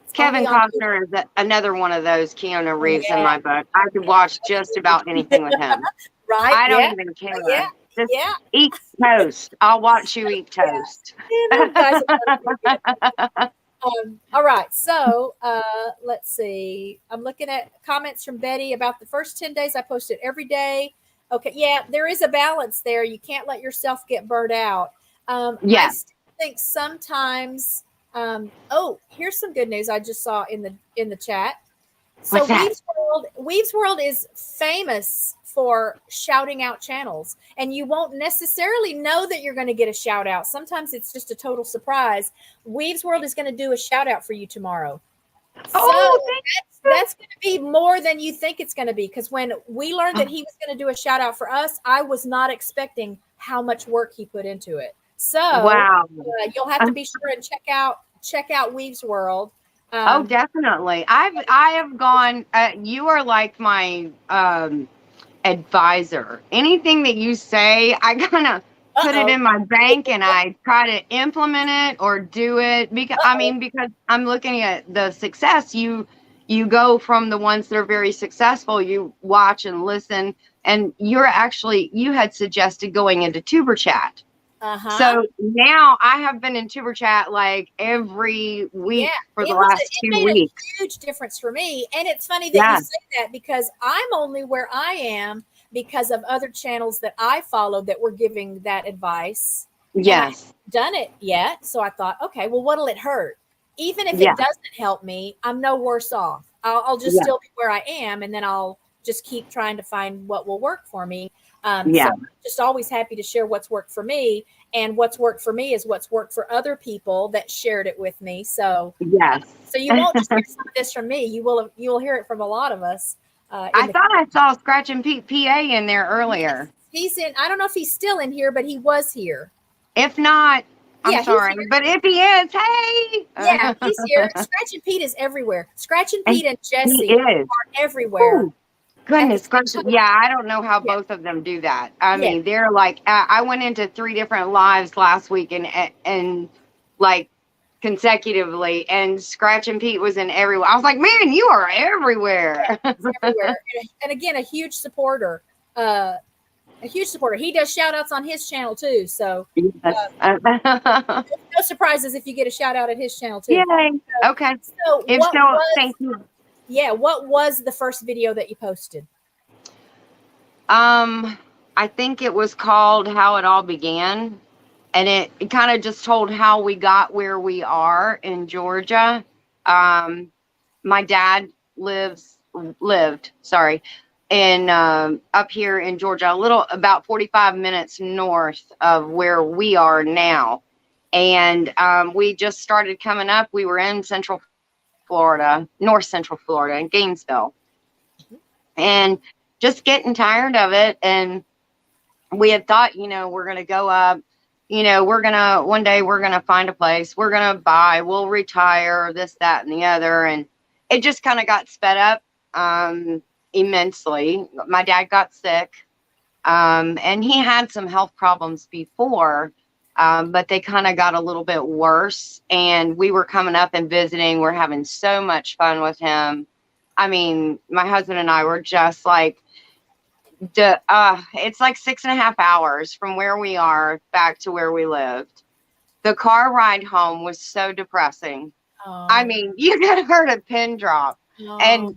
it's Kevin only on. Costner is another one of those Keanu Oh, Reeves in yeah, my book. I could watch just about anything with him. right. I don't Yeah, even yeah, care. Just yeah. eat toast. I'll watch you eat toast. Those guys are pretty good. All right, so let's see. I'm looking at comments from Betty about the first 10 days. I posted every day. Okay, yeah, there is a balance there. You can't let yourself get burnt out. I Yeah. still think sometimes. Here's some good news I just saw in the chat. So What's that? Weaves World is famous for shouting out channels, and you won't necessarily know that you're going to get a shout out. Sometimes it's just a total surprise. Weaves World is going to do a shout out for you tomorrow. Oh, So that's going to be more than you think it's going to be, because when we learned that he was going to do a shout out for us, I was not expecting how much work he put into it. So wow. you'll have to be sure and check out Weaves World. Oh, definitely. I have gone. You are like my advisor. Anything that you say, I kind of put it in my bank and I try to implement it or do it because because I'm looking at the success. You go from the ones that are very successful. You watch and listen, and you had suggested going into Tuber Chat. So now I have been in Tuber Chat like every week for the last 2 weeks. A huge difference for me. And it's funny that you say that, because I'm only where I am because of other channels that I followed that were giving that advice. Yes. And I haven't done it yet. So I thought, okay, well, what'll it hurt? Even if it doesn't help me, I'm no worse off. I'll just still be where I am, and then I'll just keep trying to find what will work for me. So I'm just always happy to share what's worked for me, and what's worked for me is what's worked for other people that shared it with me. So so you won't just hear some of this from me. You will hear it from a lot of us. I thought I saw Scratch and Pete PA in there earlier. He's in. I don't know if he's still in here, but he was here. If not, I'm sorry, but if he is, hey, yeah, he's here. Scratch and Pete is everywhere. Scratch and Pete and Jesse are everywhere. Ooh. Goodness gracious. Yeah, I don't know how both of them do that. I mean, they're like, I went into 3 different lives last week and like consecutively, and Scratch and Pete was in everywhere. I was like, man, you are everywhere. Everywhere. And again, a huge supporter. He does shout outs on his channel too. So no surprises if you get a shout out at his channel too. Yay. Okay. So thank you. Yeah, what was the first video that you posted? I think it was called How It All Began, and it kind of just told how we got where we are in Georgia. My dad lived, in up here in Georgia, about 45 minutes north of where we are now. And we just started coming up. We were in North Central Florida, in Gainesville, and just getting tired of it. And we had thought, we're going to go up, one day we're going to find a place, we're going to buy, we'll retire, this, that, and the other. And it just kind of got sped up immensely. My dad got sick, and he had some health problems before, but they kind of got a little bit worse, and we were coming up and visiting. We're having so much fun with him. I mean, my husband and I were just like, it's like 6.5 hours from where we are back to where we lived. The car ride home was so depressing. I Oh, mean, you could have heard a pin drop. no. And,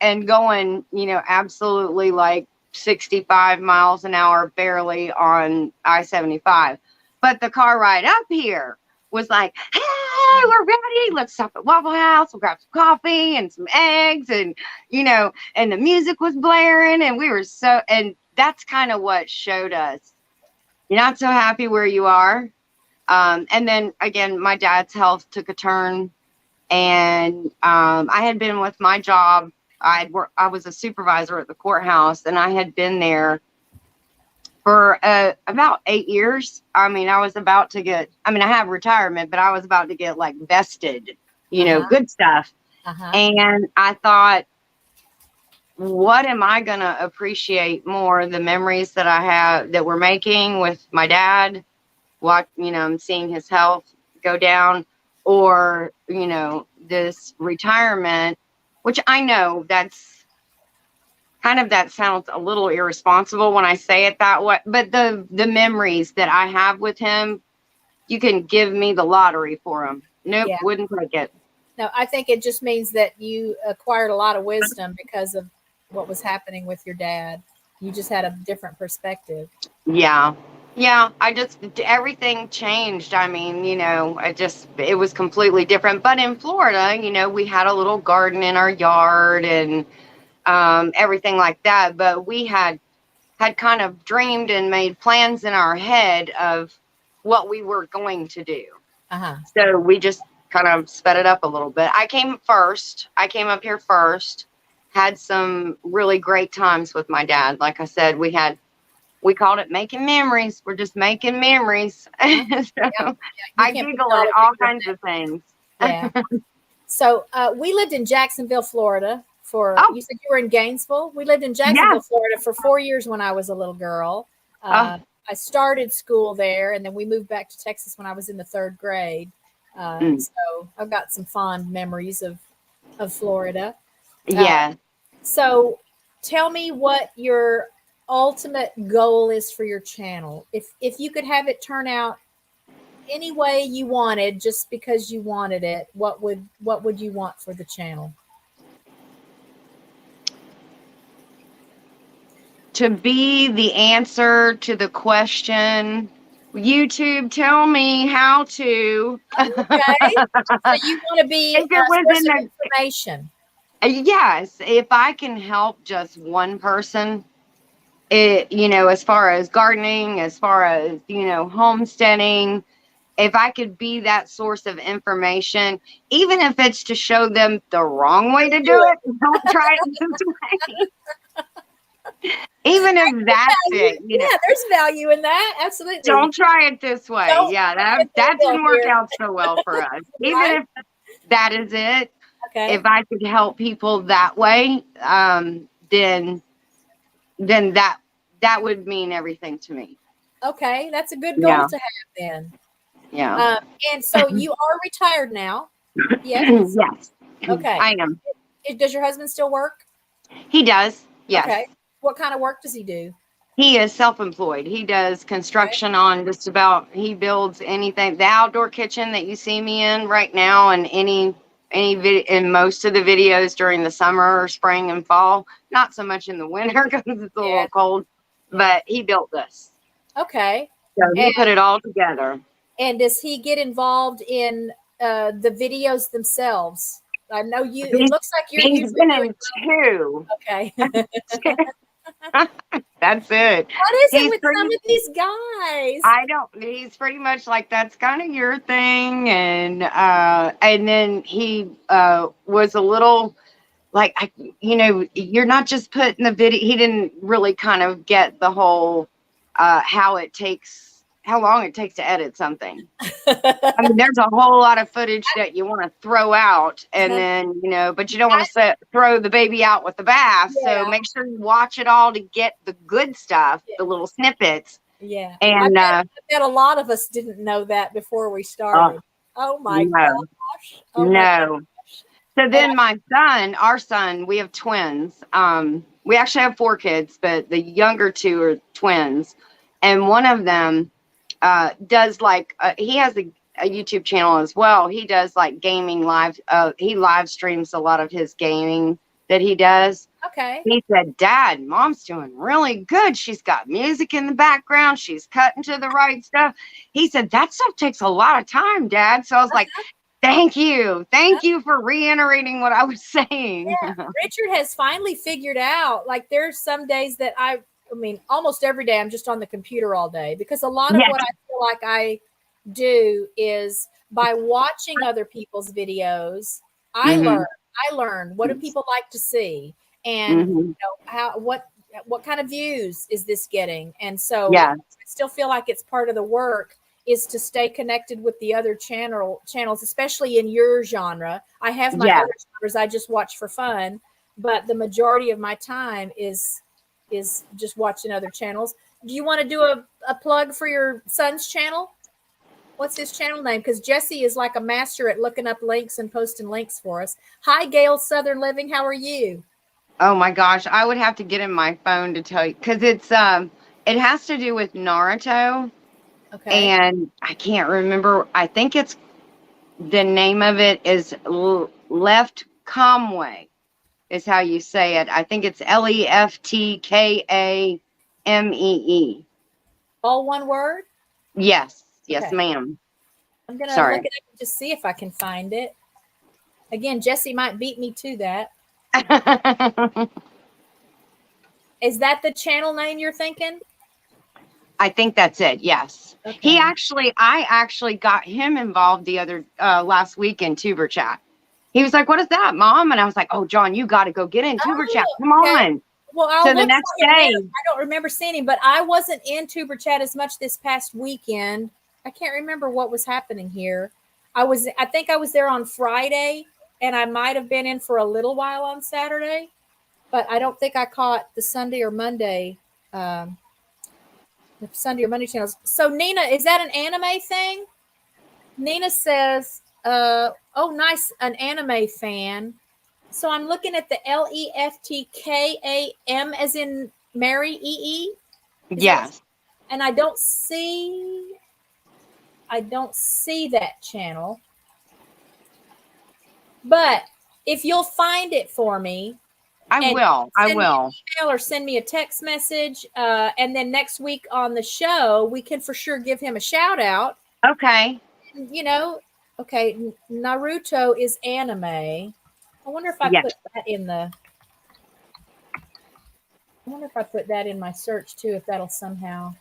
and going, absolutely like 65 miles an hour barely on I-75. But the car ride up here was like, hey, we're ready. Let's stop at Waffle House. We'll grab some coffee and some eggs. And, and the music was blaring. And we were and that's kind of what showed us. You're not so happy where you are. And then again, my dad's health took a turn. And I had been with my job. I was a supervisor at the courthouse, and I had been there for about 8 years. I mean, I have retirement, but I was about to get like vested, good stuff. And I thought, what am I going to appreciate more? The memories that I have that we're making with my dad, I'm seeing his health go down, or, this retirement, which I know that sounds a little irresponsible when I say it that way, but the memories that I have with him, you can give me the lottery for him. Nope, Yeah. wouldn't take it. No, I think it just means that you acquired a lot of wisdom because of what was happening with your dad. You just had a different perspective. Yeah. Yeah, everything changed. I mean, it was completely different. But in Florida, we had a little garden in our yard and everything like that. But we had kind of dreamed and made plans in our head of what we were going to do. So we just kind of sped it up a little bit. I came up here first, had some really great times with my dad. Like I said, we called it making memories. We're just making memories. So Yeah. I giggle at all kinds of things. Yeah. So we lived in Jacksonville, Florida you said you were in Gainesville. We lived in Jacksonville, Florida for 4 years when I was a little girl. I started school there, and then we moved back to Texas when I was in the 3rd grade. So I've got some fond memories of Florida. Yeah. So tell me what your ultimate goal is for your channel. If you could have it turn out any way you wanted, just because you wanted it, what would you want for the channel? To be the answer to the question, YouTube, tell me how to. Okay. So you want to be If it a was source in of information. Yes, if I can help just one person, as far as gardening, as far as, homesteading, if I could be that source of information, even if it's to show them the wrong way to do it, don't try it this way. Even if that's it, Yeah, there's value in that. Absolutely. Don't try it this way. That didn't work out so well for us. Even if that is it, if I could help people that way, then that would mean everything to me. Okay, that's a good goal to have then. Yeah. And so you are retired now? Yes. Yes. Okay. I am. Does your husband still work? He does. Yes. Okay. What kind of work does he do? He is self-employed. He does construction on just about. He builds anything. The outdoor kitchen that you see me in right now, and in most of the videos during the summer, or spring, and fall. Not so much in the winter because it's a little cold. But he built this. Okay. So he put it all together. And does he get involved in the videos themselves? I know you. It looks like you're. He's been in 2. Okay. That's it. What is it with some of these guys? I don't. He's pretty much like, that's kind of your thing, and then he was a little like, you're not just putting the video. He didn't really kind of get the whole how long it takes to edit something. I mean, there's a whole lot of footage that you want to throw out, and then, but you don't want to throw the baby out with the bath. So make sure you watch it all to get the good stuff, the little snippets. Yeah. And I bet a lot of us didn't know that before we started. Oh my gosh. Oh no. So then my son, our son, we have twins. We actually have 4 kids, but the younger 2 are twins. And one of them does like, he has a YouTube channel as well. He does like gaming live. He live streams a lot of his gaming that he does. Okay. He said, Dad, Mom's doing really good. She's got music in the background. She's cutting to the right stuff. He said, that stuff takes a lot of time, Dad. So I was like, thank you. Thank you for reiterating what I was saying. Yeah. Richard has finally figured out, like, there's some days that I mean, almost every day I'm just on the computer all day, because a lot of what I feel like I do is by watching other people's videos, I learn what do people like to see, and you know, what kind of views is this getting. And so I still feel like it's part of the work is to stay connected with the other channels, especially in your genre. I have my other genres I just watch for fun, but the majority of my time is just watching other channels. Do you want to do a plug for your son's channel? What's his channel name? Because Jesse is like a master at looking up links and posting links for us. Hi, Gail Southern Living. How are you? Oh my gosh, I would have to get in my phone to tell you, because it's it has to do with Naruto. Okay. And I can't remember. I think it's the name of it is Left Comway is how you say it. I think it's LEFTKAMEE. All one word? Yes. Yes, ma'am. I'm going to look it up and just see if I can find it. Again, Jesse might beat me to that. Is that the channel name you're thinking? I think that's it. Yes. Okay. I actually got him involved the other last week in Tuber Chat. He was like, "What is that, Mom?" And I was like, "Oh, John, you got to go get in Tuber Chat. Come on." Well, so the next day, I don't remember seeing him, but I wasn't in Tuber Chat as much this past weekend. I can't remember what was happening here. I think I was there on Friday, and I might have been in for a little while on Saturday, but I don't think I caught the Sunday or Monday. The Sunday or Monday channels. So Nina, is that an anime thing? Nina says, oh, nice, an anime fan. So I'm looking at the LEFTKAM as in Mary EE. Yes. And I don't see that channel. But if you'll find it for me, I will. Email or send me a text message. And then next week on the show, we can for sure give him a shout out. Okay. You know, okay. Naruto is anime. I wonder if I put that in my search too, if that'll somehow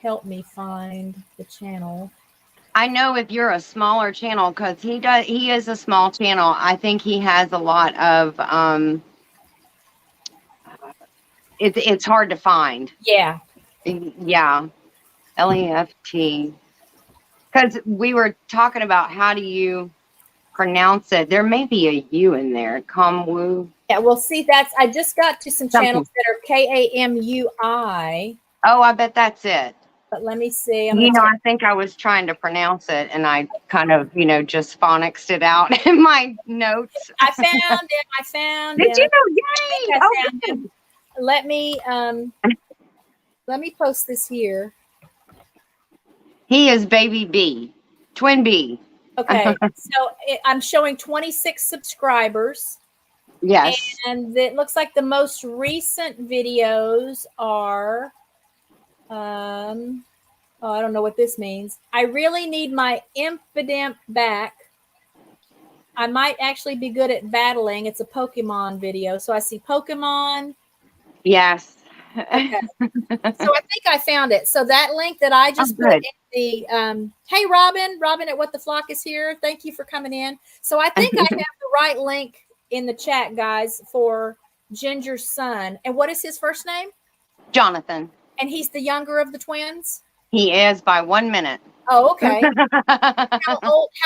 help me find the channel. I know if you're a smaller channel, because he is a small channel. I think he has a lot of it's hard to find. Yeah. LEFT. Because we were talking about how do you pronounce it. There may be a U in there. Kamwu. Yeah, well, see, I just got to some channels that are KAMUI. Oh, I bet that's it. But let me see. I think I was trying to pronounce it, and I kind of, just phonicsed it out in my notes. I found him. Did you know? Yay! I found him. Let me post this here. He is baby B, twin B. Okay, so I'm showing 26 subscribers. Yes. And it looks like the most recent videos are, I don't know what this means. I really need my Impidimp back. I might actually be good at battling. It's a Pokemon video. So I see Pokemon. Yes. Okay. So I think I found it. So that link that I just put in the, hey, Robin at What the Flock is here. Thank you for coming in. So I think I have the right link in the chat, guys, for Ginger's son. And what is his first name? Jonathan. And he's the younger of the twins? He is by 1 minute. Oh, okay. How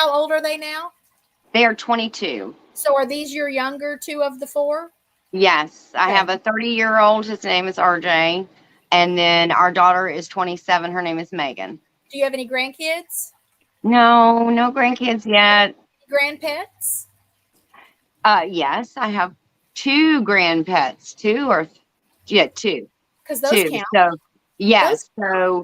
old are they now? They are 22. So are these your younger 2 of the 4? Yes. Okay. I have a 30-year-old. His name is RJ. And then our daughter is 27. Her name is Megan. Do you have any grandkids? No grandkids yet. grand pets? Yes, I have two grand pets. Two. Because those Two. count. So Those yes. So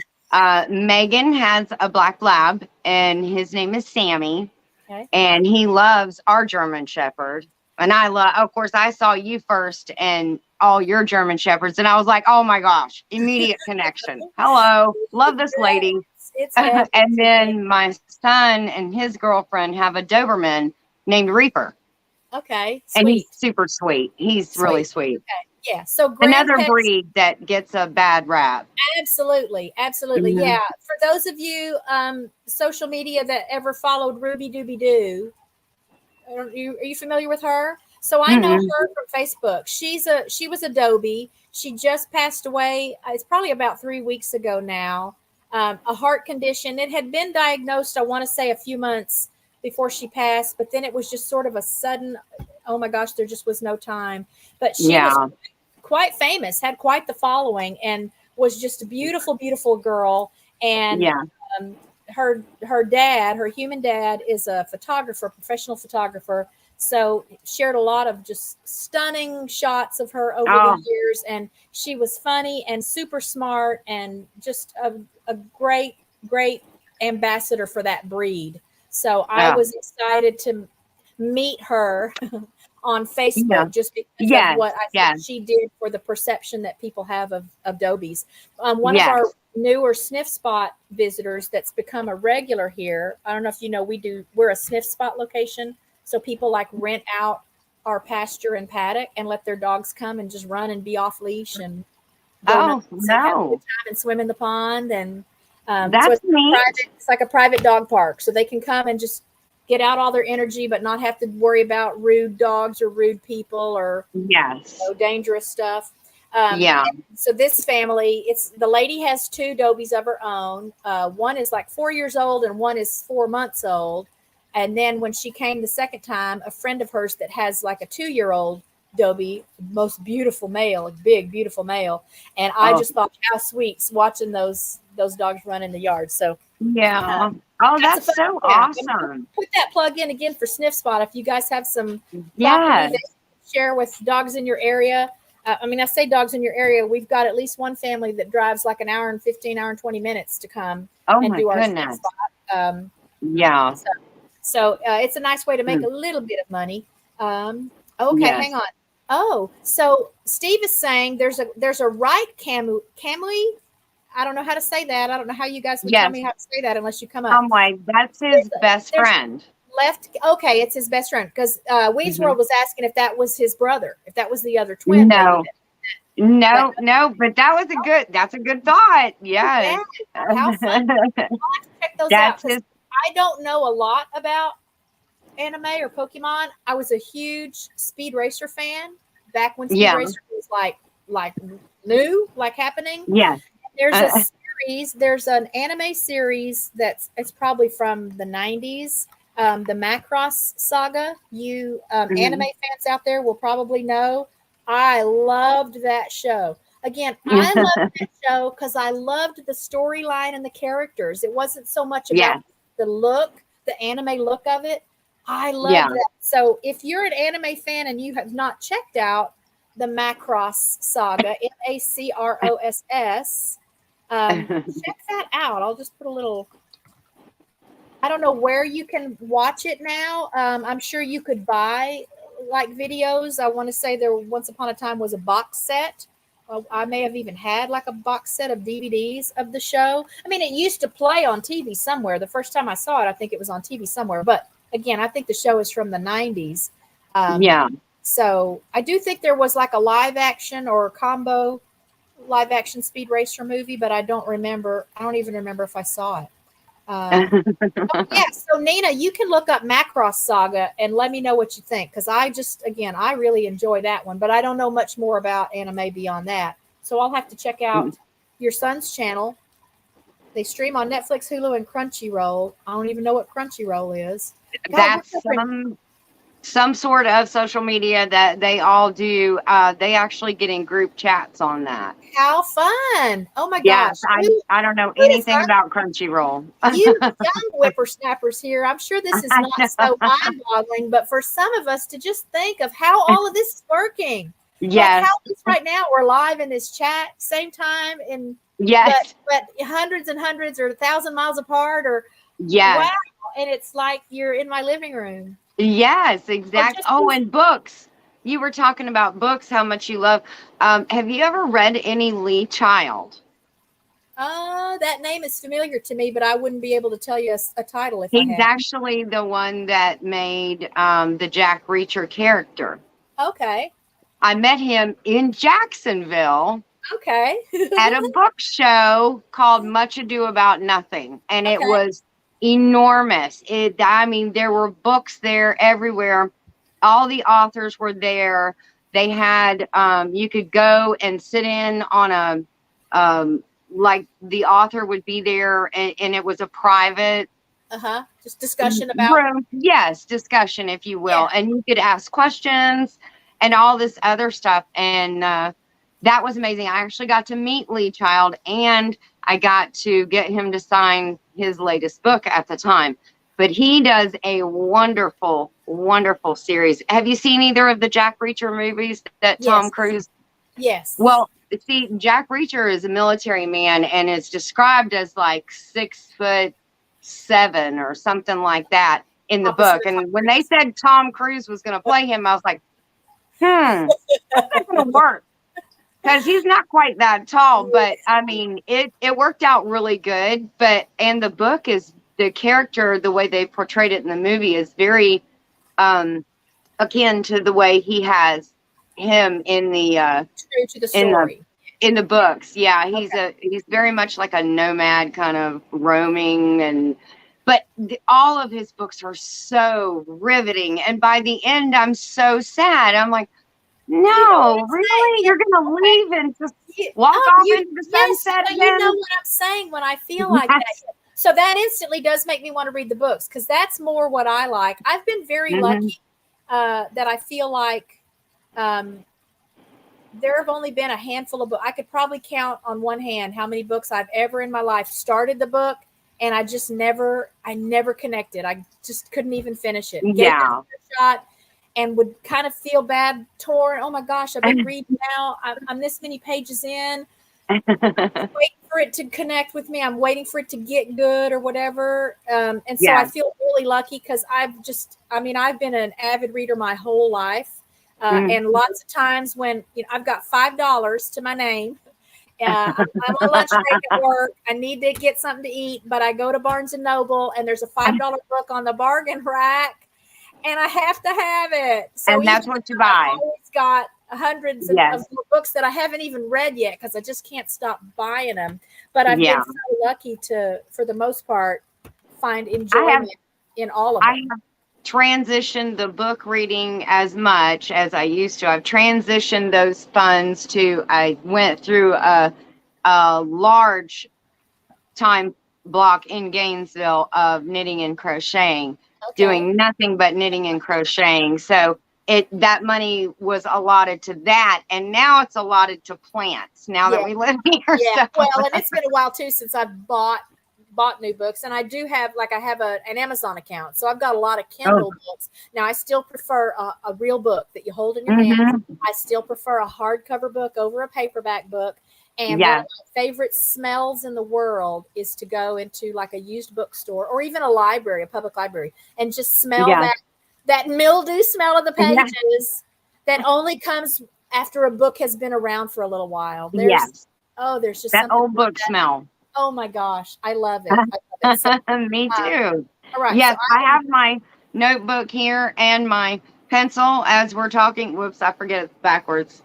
Megan has a black lab, and his name is Sammy, okay. and he loves our German Shepherd. And I love, of course, I saw you first and all your German Shepherds, and I was like, oh my gosh, immediate connection. Hello, love this lady. It's heaven And to me. then my son and his girlfriend have a Doberman named Reaper, Okay, and he's sweet. super sweet. He's really sweet. Okay. Yeah. So grand Another pets. breed that gets a bad rap. Absolutely. Absolutely. Mhm. Yeah. For those of you social media that ever followed Ruby Dooby Doo, are you familiar with her? So I know Mm-mm. her from Facebook. She was a Dobie. She just passed away. It's probably about 3 weeks ago now. A heart condition. It had been diagnosed, I want to say, a few months before she passed, but then it was just sort of a sudden, oh my gosh, there just was no time. But she was Yeah. quite famous, had quite the following, and was just a beautiful, beautiful girl. And Yeah. her dad, her human dad, is a photographer, professional photographer. So shared a lot of just stunning shots of her over Oh, the years, and she was funny and super smart and just a great, great ambassador for that breed. So I yeah. was excited to meet her on Yeah. Facebook just because of Yes. what I think Yes. she did for the perception that people have of Dobies. One of our Yes. newer sniff spot visitors that's become a regular here. I don't know if you know, we're a sniff spot location. So people like rent out our pasture and paddock and let their dogs come and just run and be off leash and go Oh, nuts and have a good no. time and swim in the pond. And so That's neat. it's like a private dog park. So they can come and just get out all their energy, but not have to worry about rude dogs or rude people or Yes. dangerous stuff. Yeah. So this family, the lady has two Dobies of her own. One is like 4 years old and one is 4 months old. And then when she came the second time, a friend of hers that has like a 2-year-old Dobie, most beautiful male, a big, beautiful male. And I Oh, just thought how sweet watching those dogs run in the yard. So yeah. Oh, that's a that's fun, so yeah. I'm gonna awesome. put that plug in again for Sniff Spot. If you guys have some property Yes. that you share with dogs in your area, I mean, I say dogs in your area. We've got at least one family that drives like an hour and 15, hour and 20 minutes to come Oh and my do our Sniff goodness. Spot. Yeah. So it's a nice way to make Mm. a little bit of money. Okay, hang Yes. on. Oh, so Steve is saying there's a right Camui. I don't know how to say that. I don't know how you guys would tell me Yes. how to say that unless you come up. I'm like, that's his best There's friend. left. Okay, it's his best friend because Weed's Mhm. World was asking if that was his brother, if that was the other twin baby. No. No, but that's a good thought. Yeah, Yes. how fun! I'll have to check those out That's because his. I don't know a lot about anime or Pokemon. I was a huge Speed Racer fan back when Speed Yeah. Racer was like new, like happening. Yes. There's a series. There's an anime series it's probably from the 90s. The Macross Saga. You anime Mhm. fans out there will probably know. I loved that show. Again, I loved that show because I loved the storyline and the characters. It wasn't so much about Yes. the look, the anime look of it. I Yeah. love that. So if you're an anime fan and you have not checked out the Macross Saga, Macross, check that out. I'll just put a little. I don't know where you can watch it now. I'm sure you could buy like videos. I want to say there once upon a time was a box set. I may have even had like a box set of DVDs of the show. I mean, it used to play on TV somewhere. The first time I saw it, I think it was on TV somewhere. But again, I think the show is from the 90s. Yeah. So I do think there was like a live action or combo live action Speed Racer movie, but I don't remember. I don't even remember if I saw it. Yeah, so Nina, you can look up Macross Saga and let me know what you think because I really enjoy that one, but I don't know much more about anime beyond that. So I'll have to check out your son's channel. They stream on Netflix, Hulu, and Crunchyroll. I don't even know what Crunchyroll is. God, That's some. some sort of social media that they all do. They actually get in group chats on that. How fun. Oh my Yes, gosh. I don't know Who is anything about Crunchyroll. you young whippersnappers here? I'm sure this is I not know. so mind-boggling, but for some of us to just think of how all of this is working. Like how Yes, this right now we're live in this chat same time and yes, but hundreds and hundreds or 1,000 miles apart or wow. yes, And it's like you're in my living room. yes, Or exactly. just Oh, and books. You were talking about books, how much you love. Have you ever read any Lee Child? that name is familiar to me, but I wouldn't be able to tell you a title if I He's had. actually the one that made the Jack Reacher character. Okay. I met him in Jacksonville Okay. at a book show called Much Ado About Nothing, and it Okay. was enormous. I mean, there were books there everywhere. All the authors were there. They had you could go and sit in on a like the author would be there, and it was a private Just discussion about. room. Yes, discussion, if you Yeah. will, and you could ask questions and all this other stuff, and that was amazing. I actually got to meet Lee Child, and I got to get him to sign his latest book at the time. But he does a wonderful, wonderful series. Have you seen either of the Jack Reacher movies that Tom Yes. Cruise? Yes. Well, see, Jack Reacher is a military man and is described as like 6'7" or something like that in the Opposite book. of Tom And when they Cruise. said Tom Cruise was going to play him, I was like, that's not going to work because he's not quite that tall. But I mean, it worked out really good. And the book is the character, the way they portrayed it in the movie is very akin to the way he has him in the True to the in the story. in the books. Yeah, he's very much like a nomad, kind of roaming, but all of his books are so riveting, and by the end I'm so sad. I'm like, no, really, you're gonna leave and just walk off into the sunset but again? you know what I'm saying when I feel like that. So that instantly does make me want to read the books because that's more what I like. I've been very lucky that I feel like there have only been a handful of books. I could probably count on one hand how many books I've ever in my life started the book and I never connected. I just couldn't even finish it. Gave it a shot and would kind of feel bad, torn. Oh my gosh, I've been reading now. I'm this many pages in. I'm waiting for it to connect with me. I'm waiting for it to get good or whatever. And so I feel really lucky because I've been an avid reader my whole life. And lots of times when I've got $5 to my name, I'm on lunch break at work. I need to get something to eat, but I go to Barnes and Noble and there's a $5 book on the bargain rack, and I have to have it. So and that's what you buy. I've always got hundreds of books that I haven't even read yet because I just can't stop buying them. But I've been so lucky to, for the most part, find enjoyment in all of them. I have transitioned the book reading as much as I used to. I've transitioned those funds to, I went through a large time block in Gainesville of knitting and crocheting, doing nothing but knitting and crocheting. So that money was allotted to that, and now it's allotted to plants now that we live here. Yeah, so. well, and it's been a while too since I've bought new books, and I do have an Amazon account, so I've got a lot of Kindle books. Now I still prefer a real book that you hold in your hand. I still prefer a hardcover book over a paperback book. And one of my favorite smells in the world is to go into like a used bookstore or even a library, a public library, and just smell that mildew smell of the pages that only comes after a book has been around for a little while. There's just that old book smell. Oh my gosh, I love it. I love it. So, me too. All right. Yes, so I have my notebook here and my pencil as we're talking. Whoops, I forget it's backwards.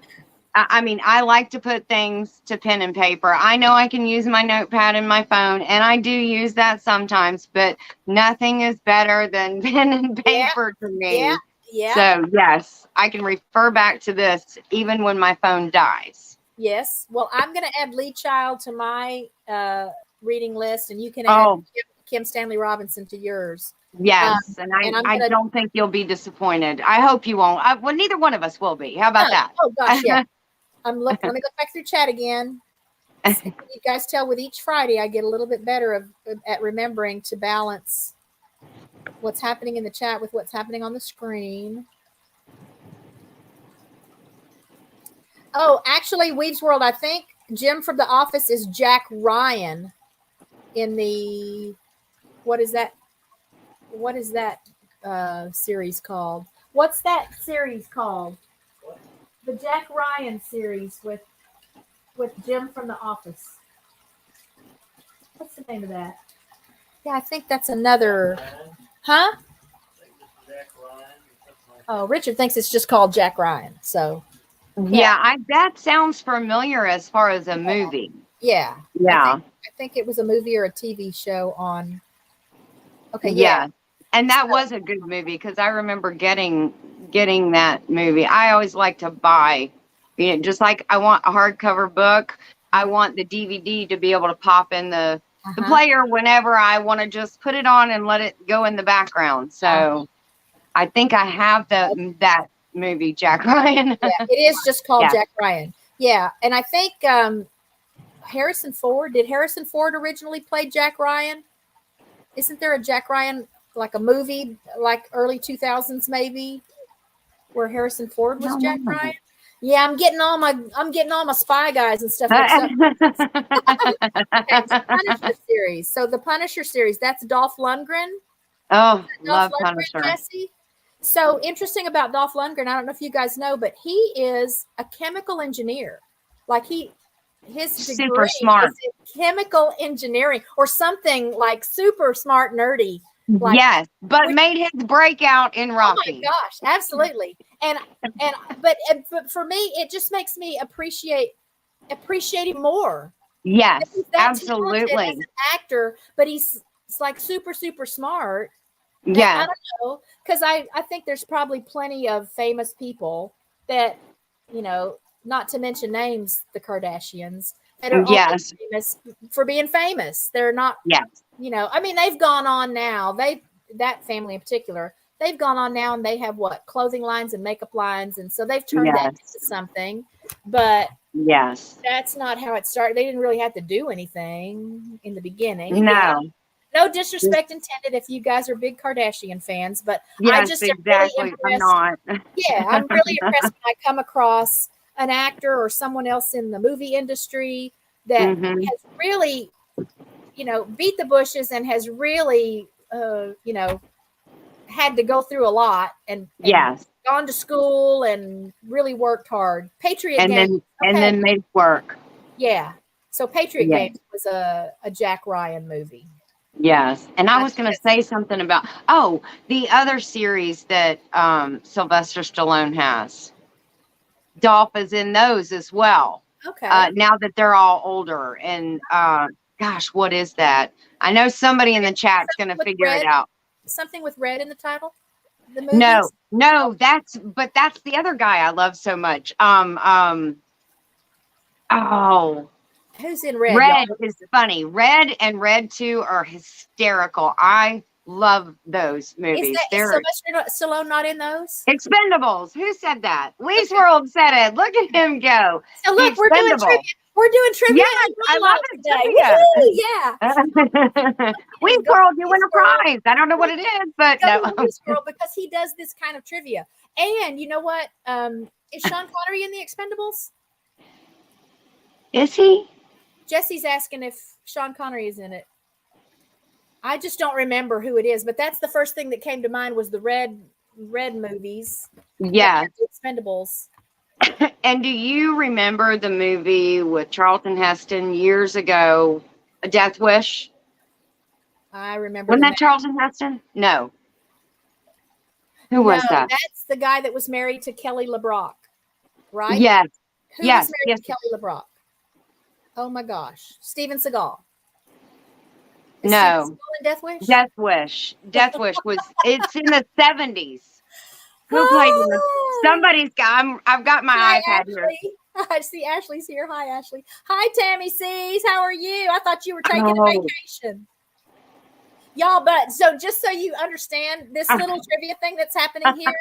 I mean, I like to put things to pen and paper. I know I can use my notepad and my phone, and I do use that sometimes, but nothing is better than pen and paper to me. Yeah. So, yes, I can refer back to this even when my phone dies. Yes. Well, I'm going to add Lee Child to my reading list, and you can add Kim Stanley Robinson to yours. Yes, and I gonna, don't think you'll be disappointed. I hope you won't. Well, neither one of us will be. How about that? Oh gosh, yeah. Let me go back through chat again. You guys tell with each Friday, I get a little bit better at remembering to balance what's happening in the chat with what's happening on the screen. Oh, actually, Weave's World, I think Jim from The Office is Jack Ryan in the, what is that series called? What's that series called? The Jack Ryan series with Jim from The Office. What's the name of that? Yeah, I think that's another. Huh? Oh, Richard thinks it's just called Jack Ryan. So. Yeah, that sounds familiar as far as a movie. Yeah. Yeah. I think it was a movie or a TV show on. Okay. Yeah. And that was a good movie because I remember getting that movie. I always like to buy, just like I want a hardcover book. I want the DVD to be able to pop in the player whenever I want to just put it on and let it go in the background. So I think I have that movie, Jack Ryan. Yeah, it is just called Jack Ryan. Yeah. And I think Harrison Ford originally play Jack Ryan? Isn't there a Jack Ryan, like a movie, like early 2000s maybe, where Harrison Ford was Jack Ryan? Yeah, I'm getting all my Spy Guys and stuff mixed up. Okay, Punisher series. So the Punisher series, that's Dolph Lundgren. Oh, love Punisher. Jesse. So interesting about Dolph Lundgren. I don't know if you guys know, but he is a chemical engineer. Like his degree is in chemical engineering or something like super smart, nerdy. Like, yes, but made his breakout in Rocky. Oh my gosh, absolutely. But for me, it just makes me appreciate him more. Yes, absolutely. As an actor, but he's like super smart. Yeah, I don't know, because I think there's probably plenty of famous people that, not to mention names, the Kardashians, that are famous for being famous. They're not. Yes. I mean, they've gone on now. That family in particular, they've gone on now and they have clothing lines and makeup lines. And so they've turned that into something, but that's not how it started. They didn't really have to do anything in the beginning. No. No disrespect intended if you guys are big Kardashian fans, but I just exactly. Really I'm not. Yeah, I'm really impressed when I come across an actor or someone else in the movie industry that has really, beat the bushes and has really, had to go through a lot and gone to school and really worked hard. Patriot Games. And then made it work. Yeah. So Patriot Games was a Jack Ryan movie. Yes. And I was going to say something about, the other series that Sylvester Stallone has. Dolph is in those as well. Okay. Now that they're all older. And gosh, what is that? I know somebody in the chat's going to figure it out. Something with red in the title? The movies? No, that's the other guy I love so much. Who's in Red? Red is funny. Red and Red 2 are hysterical. I love those movies. Is Sylvester Stallone not in those? Expendables. Who said that? Weave's World said it. Look at him go. So look, we're doing trivia. We're doing trivia. Yes, I love it. Yeah. Weave's World, you win a prize. I don't know what it is, but no. Weave's World, because he does this kind of trivia. And you know what? Is Sean Connery in the Expendables? Is he? Jesse's asking if Sean Connery is in it. I just don't remember who it is, but that's the first thing that came to mind was the red movies. Yeah. Expendables. And do you remember the movie with Charlton Heston years ago, A Death Wish? I remember. Wasn't that Charlton Heston? No. Who was that? That's the guy that was married to Kelly LeBrock, right? Yes. Who was married to Kelly LeBrock? Oh my gosh. Steven Seagal. No. Death Wish? Death Wish. Death Wish was, it's in the 70s. Who played in this? Somebody's got, I've got my iPad here. I see Ashley's here. Hi, Ashley. Hi, Tammy C's. How are you? I thought you were taking a vacation. Y'all, but so just so you understand this little trivia thing that's happening here.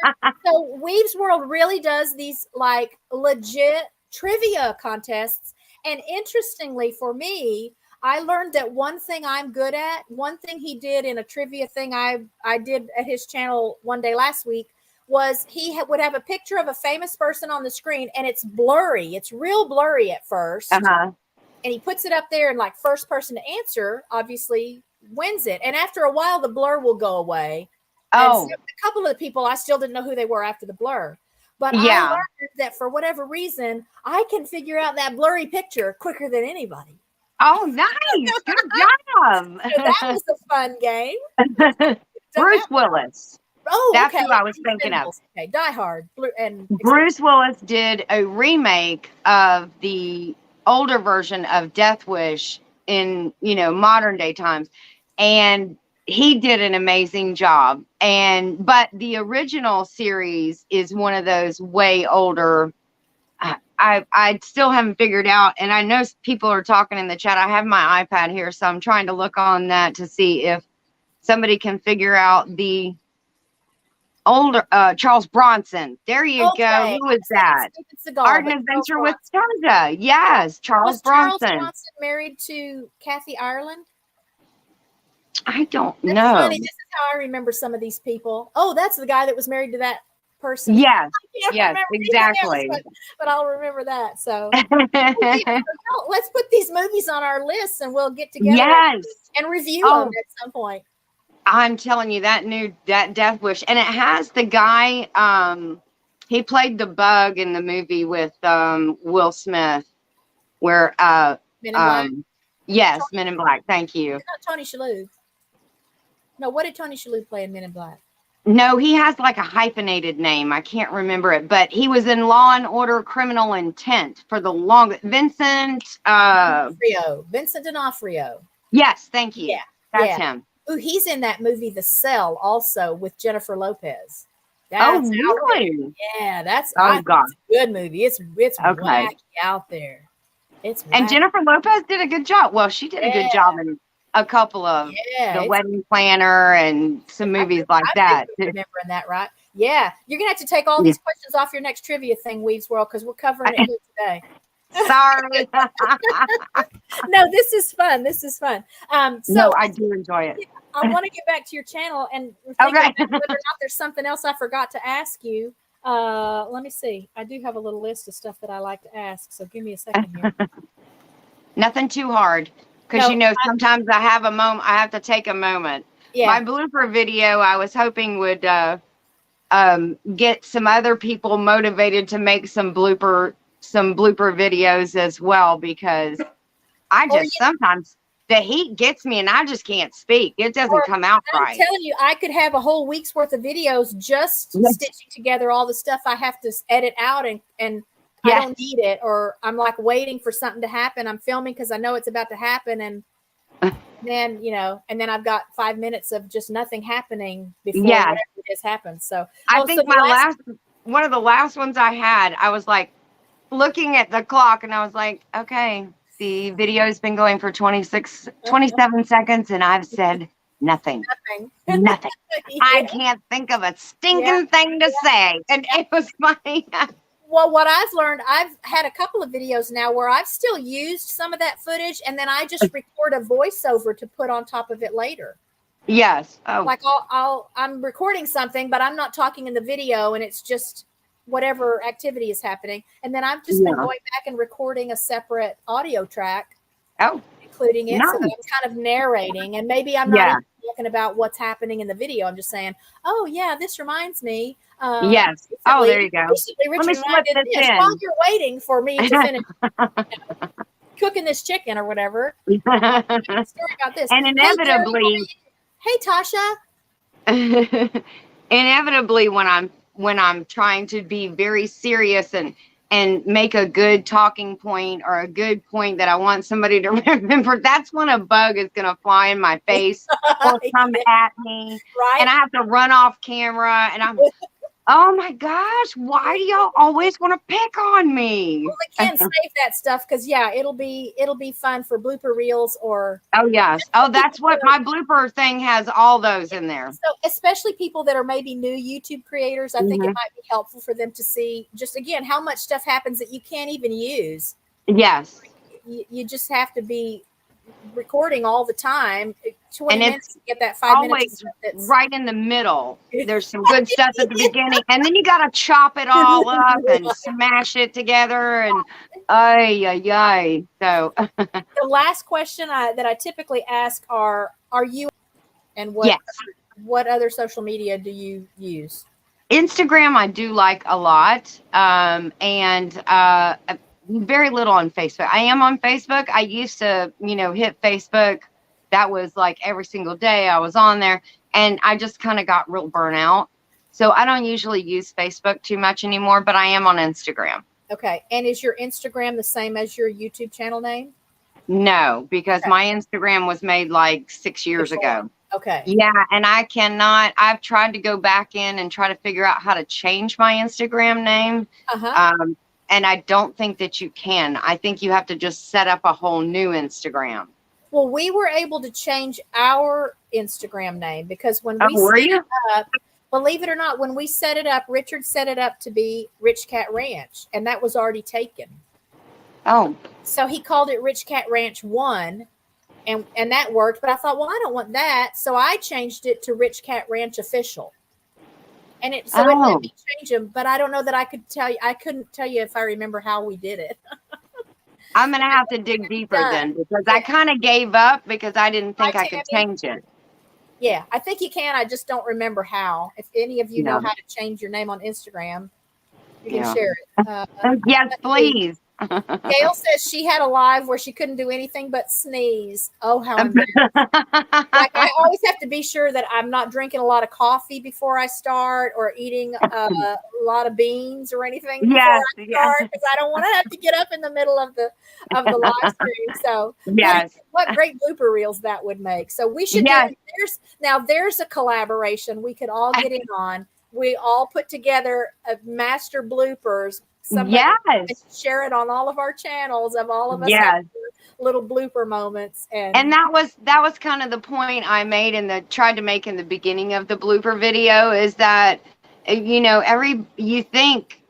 So Weave's World really does these like legit trivia contests. And interestingly for me, I learned that one thing I'm good at, one thing he did in a trivia thing I did at his channel one day last week was he would have a picture of a famous person on the screen and it's blurry. It's real blurry at first. And he puts it up there and like first person to answer obviously wins it. And after a while, the blur will go away. And so a couple of the people, I still didn't know who they were after the blur. But I learned that for whatever reason, I can figure out that blurry picture quicker than anybody. Oh, nice. Good job. So that was a fun game. Bruce Willis. Oh, that's who I was thinking of. Okay, Die Hard. And Bruce Willis did a remake of the older version of Death Wish in, modern day times. And he did an amazing job. But the original series is one of those way older. I still haven't figured out, and I know people are talking in the chat. I have my iPad here, so I'm trying to look on that to see if somebody can figure out the older Charles Bronson. There you go. Who was that? Art and Adventure with Stonza. Yes, Charles Bronson. Charles Bronson married to Kathy Ireland? I don't know. Funny. This is how I remember some of these people. Oh, that's the guy that was married to that person. Yes, exactly. Else, but I'll remember that. So let's put these movies on our list and we'll get together and review them at some point. I'm telling you, that Death Wish, and it has the guy. He played the bug in the movie with Will Smith, where Men in Black. Yes, Men in Black. Thank you. It's not Tony Shalhoub. No, what did Tony Shalhoub play in Men in Black? No, he has like a hyphenated name. I can't remember it, but he was in Law and Order: Criminal Intent for the longest. Vincent D'Onofrio. Yes, thank you. Yeah, that's him. Ooh, he's in that movie The Cell also with Jennifer Lopez. That's really? Yeah, that's God. It's a good movie. It's wacky out there. It's wacky. And Jennifer Lopez did a good job. Well, she did a good job in a couple of The Wedding Planner and some movies like that. Remembering that, right? Yeah, you're gonna have to take all these questions off your next trivia thing, Weave's World, because we're covering it here today. Sorry. No, this is fun. So I do enjoy it. I want to get back to your channel and think about whether or not there's something else I forgot to ask you. Let me see. I do have a little list of stuff that I like to ask, so give me a second here. Nothing too hard, because sometimes I have a moment. I have to take a moment. Yeah. My blooper video, I was hoping would get some other people motivated to make some blooper videos as well, because I just sometimes the heat gets me and I just can't speak. It doesn't come out right. I'm telling you, I could have a whole week's worth of videos just stitching together all the stuff I have to edit out and I don't need it, or I'm like waiting for something to happen. I'm filming because I know it's about to happen, and then and then I've got 5 minutes of just nothing happening before whatever it is happens. So I think one of the last ones I had, I was like looking at the clock and I was like, okay, the video's been going for 27 seconds and I've said nothing. Nothing. I can't think of a stinking thing to say. And it was funny. Well, what I've learned, I've had a couple of videos now where I've still used some of that footage and then I just record a voiceover to put on top of it later. Yes. Oh. Like I'm recording something, but I'm not talking in the video, and it's just whatever activity is happening. And then I've just been going back and recording a separate audio track. Oh. Including it. So that I'm kind of narrating, and maybe I'm not even talking about what's happening in the video. I'm just saying, oh yeah, this reminds me. Yes. Oh, there you go. Let me slip this in. While you're waiting for me to finish cooking this chicken or whatever. Story about this. And inevitably, hey Tasha. Inevitably, when I'm trying to be very serious and make a good talking point or a good point that I want somebody to remember, that's when a bug is going to fly in my face or come at me. Right. And I have to run off camera, and Oh my gosh, why do y'all always want to pick on me? Well, again, save that stuff because yeah, it'll be fun for blooper reels or Oh yes. Oh, that's what my blooper thing has, all those in there. so especially people that are maybe new YouTube creators, I think it might be helpful for them to see just again how much stuff happens that you can't even use. Yes. You just have to be recording all the time. 20 And minutes it's to get that 5 minutes. always right in the middle. There's some good stuff at the beginning, and then you got to chop it all up and smash it together. And ay, ay, ay. So, The last question that I typically ask are you and yes. what other social media do you use? Instagram, I do like a lot. And very little on Facebook. I am on Facebook. I used to, hit Facebook. That was like every single day I was on there, and I just kind of got real burnout. So I don't usually use Facebook too much anymore, but I am on Instagram. Okay. And is your Instagram the same as your YouTube channel name? No, because my Instagram was made like 6 years ago. Okay. Yeah, and I've tried to go back in and try to figure out how to change my Instagram name. And I don't think that you can. I think you have to just set up a whole new Instagram. Well, we were able to change our Instagram name because when we were set you? it up, believe it or not, when we set it up, Richard set it up to be RichKatRanch, and that was already taken. Oh. So he called it RichKatRanch 1, and that worked. But I thought, well, I don't want that. So I changed it to RichKatRanch Official. And it let me change them, but I don't know that I could tell you. I couldn't tell you if I remember how we did it. I'm going to have to dig deeper then, because I kind of gave up because I didn't think I could change it. Yeah, I think you can. I just don't remember how. If any of you know how to change your name on Instagram, you can share it. Yes, please. Gail says she had a live where she couldn't do anything but sneeze. Oh, how embarrassing. Like, I always have to be sure that I'm not drinking a lot of coffee before I start or eating a lot of beans or anything before I start, because I don't want to have to get up in the middle of the live stream. So what great blooper reels that would make. So we should do there's a collaboration we could all get in on. We all put together a master bloopers. Somebody share it on all of our channels of all of us having little blooper moments. And that was kind of the point I made tried to make in the beginning of the blooper video, is that, you think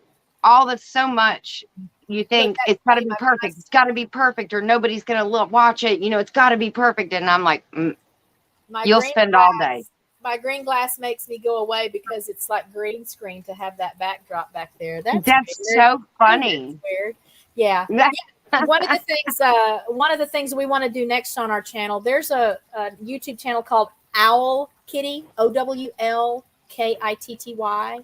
so much, you think it's got to be perfect. It's got to be perfect or nobody's going to watch it. It's got to be perfect. And I'm like, you'll spend all day. My green glass makes me go away because it's like green screen to have that backdrop back there. That's so funny. That's weird. Yeah. One of the things we want to do next on our channel, there's a YouTube channel called Owl Kitty, OWLKITTY. I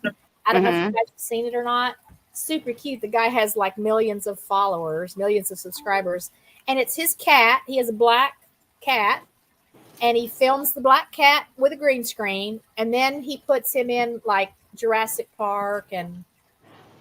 don't know if you guys have seen it or not. Super cute. The guy has like millions of followers, millions of subscribers, and it's his cat. He has a black cat. And he films the black cat with a green screen, and then he puts him in like Jurassic Park and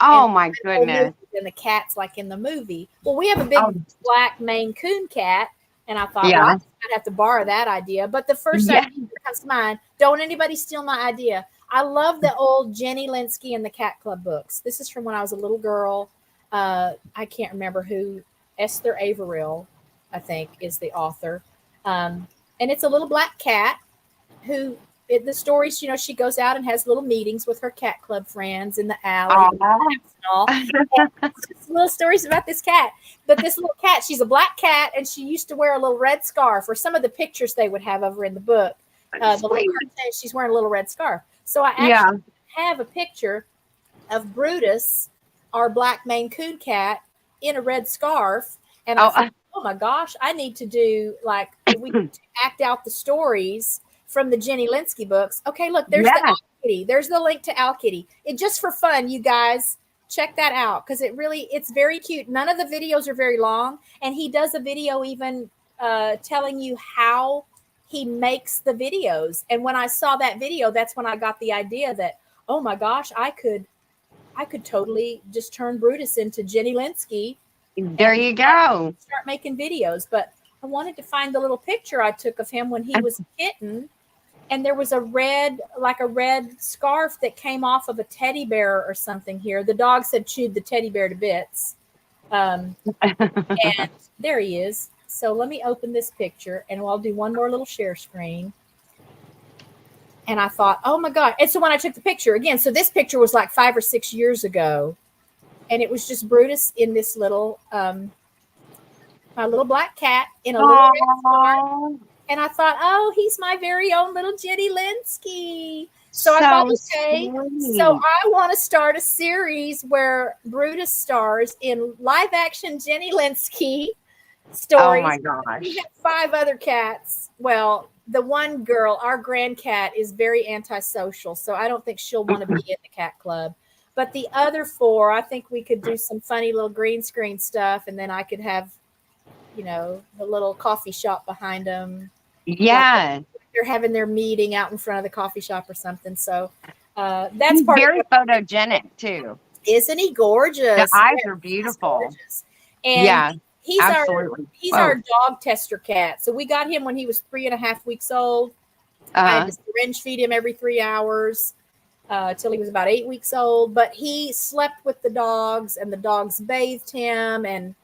my goodness, and the cat's like in the movie. Well, we have a big black Maine Coon cat, and I thought, well, I'd have to borrow that idea. But the first idea that comes to mind, don't anybody steal my idea. I love the old Jenny Linsky and the Cat Club books. This is from when I was a little girl. I can't remember who. Esther Averill, I think, is the author. And it's a little black cat who, in the stories, she goes out and has little meetings with her cat club friends in the alley. And little stories about this cat. But this little cat, she's a black cat, and she used to wear a little red scarf. Or some of the pictures they would have over in the book, the little cartoon, she's wearing a little red scarf. So I actually have a picture of Brutus, our black Maine Coon cat, in a red scarf. And I thought, oh my gosh, I need to do we need to act out the stories from the Jenny Linsky books. Okay, look, there's the Owl Kitty. There's the link to Owl Kitty. It just for fun, you guys check that out because it's very cute. None of the videos are very long, and he does a video even telling you how he makes the videos. And when I saw that video, that's when I got the idea that, oh my gosh, I could totally just turn Brutus into Jenny Linsky. There you go. Start making videos. But I wanted to find the little picture I took of him when he was a kitten. and there was a red scarf that came off of a teddy bear or something here. The dogs had chewed the teddy bear to bits. And there he is. So let me open this picture, and I'll do one more little share screen. And I thought, oh my God. And so when I took the picture again, so this picture was like 5 or 6 years ago. And it was just Brutus in this little, my little black cat in a little red scarf. And I thought, oh, he's my very own little Jenny Linsky. So I thought, okay, so I want to start a series where Brutus stars in live action Jenny Linsky stories. Oh my gosh. We have 5 other cats. Well, the one girl, our grand cat, is very antisocial, so I don't think she'll want to be in the cat club. But the other 4, I think we could do some funny little green screen stuff, and then I could have, you know, the little coffee shop behind them. Yeah. Like they're having their meeting out in front of the coffee shop or something. So that's part very photogenic too. Isn't he gorgeous? The eyes are beautiful. And yeah, he's absolutely. our dog tester cat. So we got him when he was 3.5 weeks old. I had to syringe feed him every 3 hours till he was about 8 weeks old. But he slept with the dogs, and the dogs bathed him and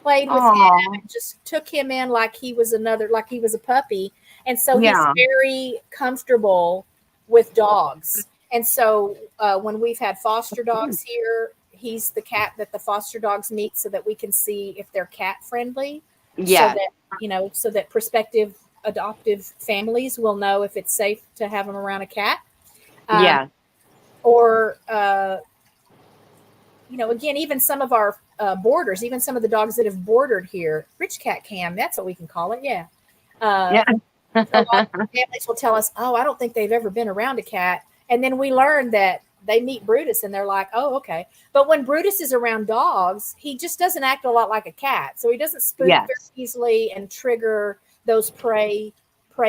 played with him and just took him in like he was a puppy. And so he's very comfortable with dogs. And so when we've had foster dogs here, he's the cat that the foster dogs meet so that we can see if they're cat friendly. Yeah. So that, you know, so that prospective adoptive families will know if it's safe to have them around a cat. Or, you know, again, even some of our boarders, even some of the dogs that have bordered here, Rich Cat Cam, that's what we can call it. Yeah. A lot of families will tell us, oh, I don't think they've ever been around a cat. And then we learn that they meet Brutus and they're like, oh, okay. But when Brutus is around dogs, he just doesn't act a lot like a cat. So he doesn't spook very easily and trigger those prey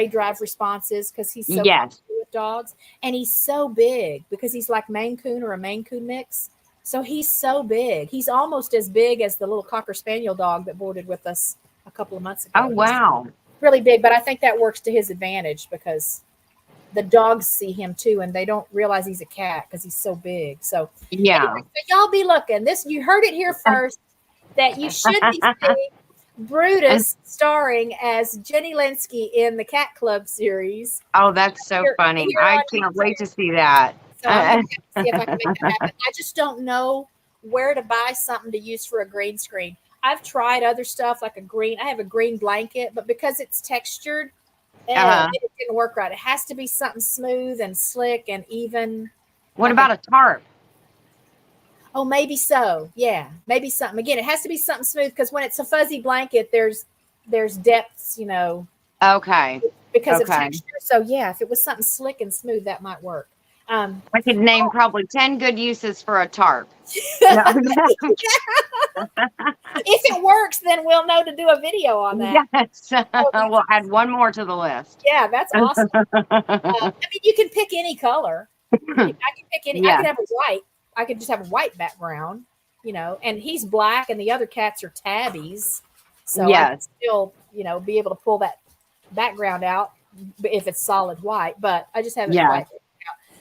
drive responses because he's so comfortable with dogs. And he's so big because he's like Maine Coon or a Maine Coon mix. So he's so big. He's almost as big as the little Cocker Spaniel dog that boarded with us a couple of months ago. Oh, wow. Really big, but I think that works to his advantage because the dogs see him too, and they don't realize he's a cat because he's so big. So anyway, so y'all be looking. This, you heard it here first, that you should be seeing Brutus starring as Jenny Linsky in the Cat Club series. Oh, that's so funny. I can't wait to see that. So I'm going to see if I can make that happen. I just don't know where to buy something to use for a green screen. I've tried other stuff like I have a green blanket, but because it's textured, it didn't work right. It has to be something smooth and slick and even. What about a tarp? Oh, maybe so. Yeah, maybe something. Again, it has to be something smooth because when it's a fuzzy blanket, there's depths, you know. Okay. Because of texture. So yeah, if it was something slick and smooth, that might work. I could name probably 10 good uses for a tarp. If it works, then we'll know to do a video on that. Yes. We'll add one more to the list. Yeah, that's awesome. I mean, you can pick any color. I can pick any. I could have a white. I could just have a white background, you know, and he's black and the other cats are tabbies. So I can still, you know, be able to pull that background out if it's solid white, but I just have it white.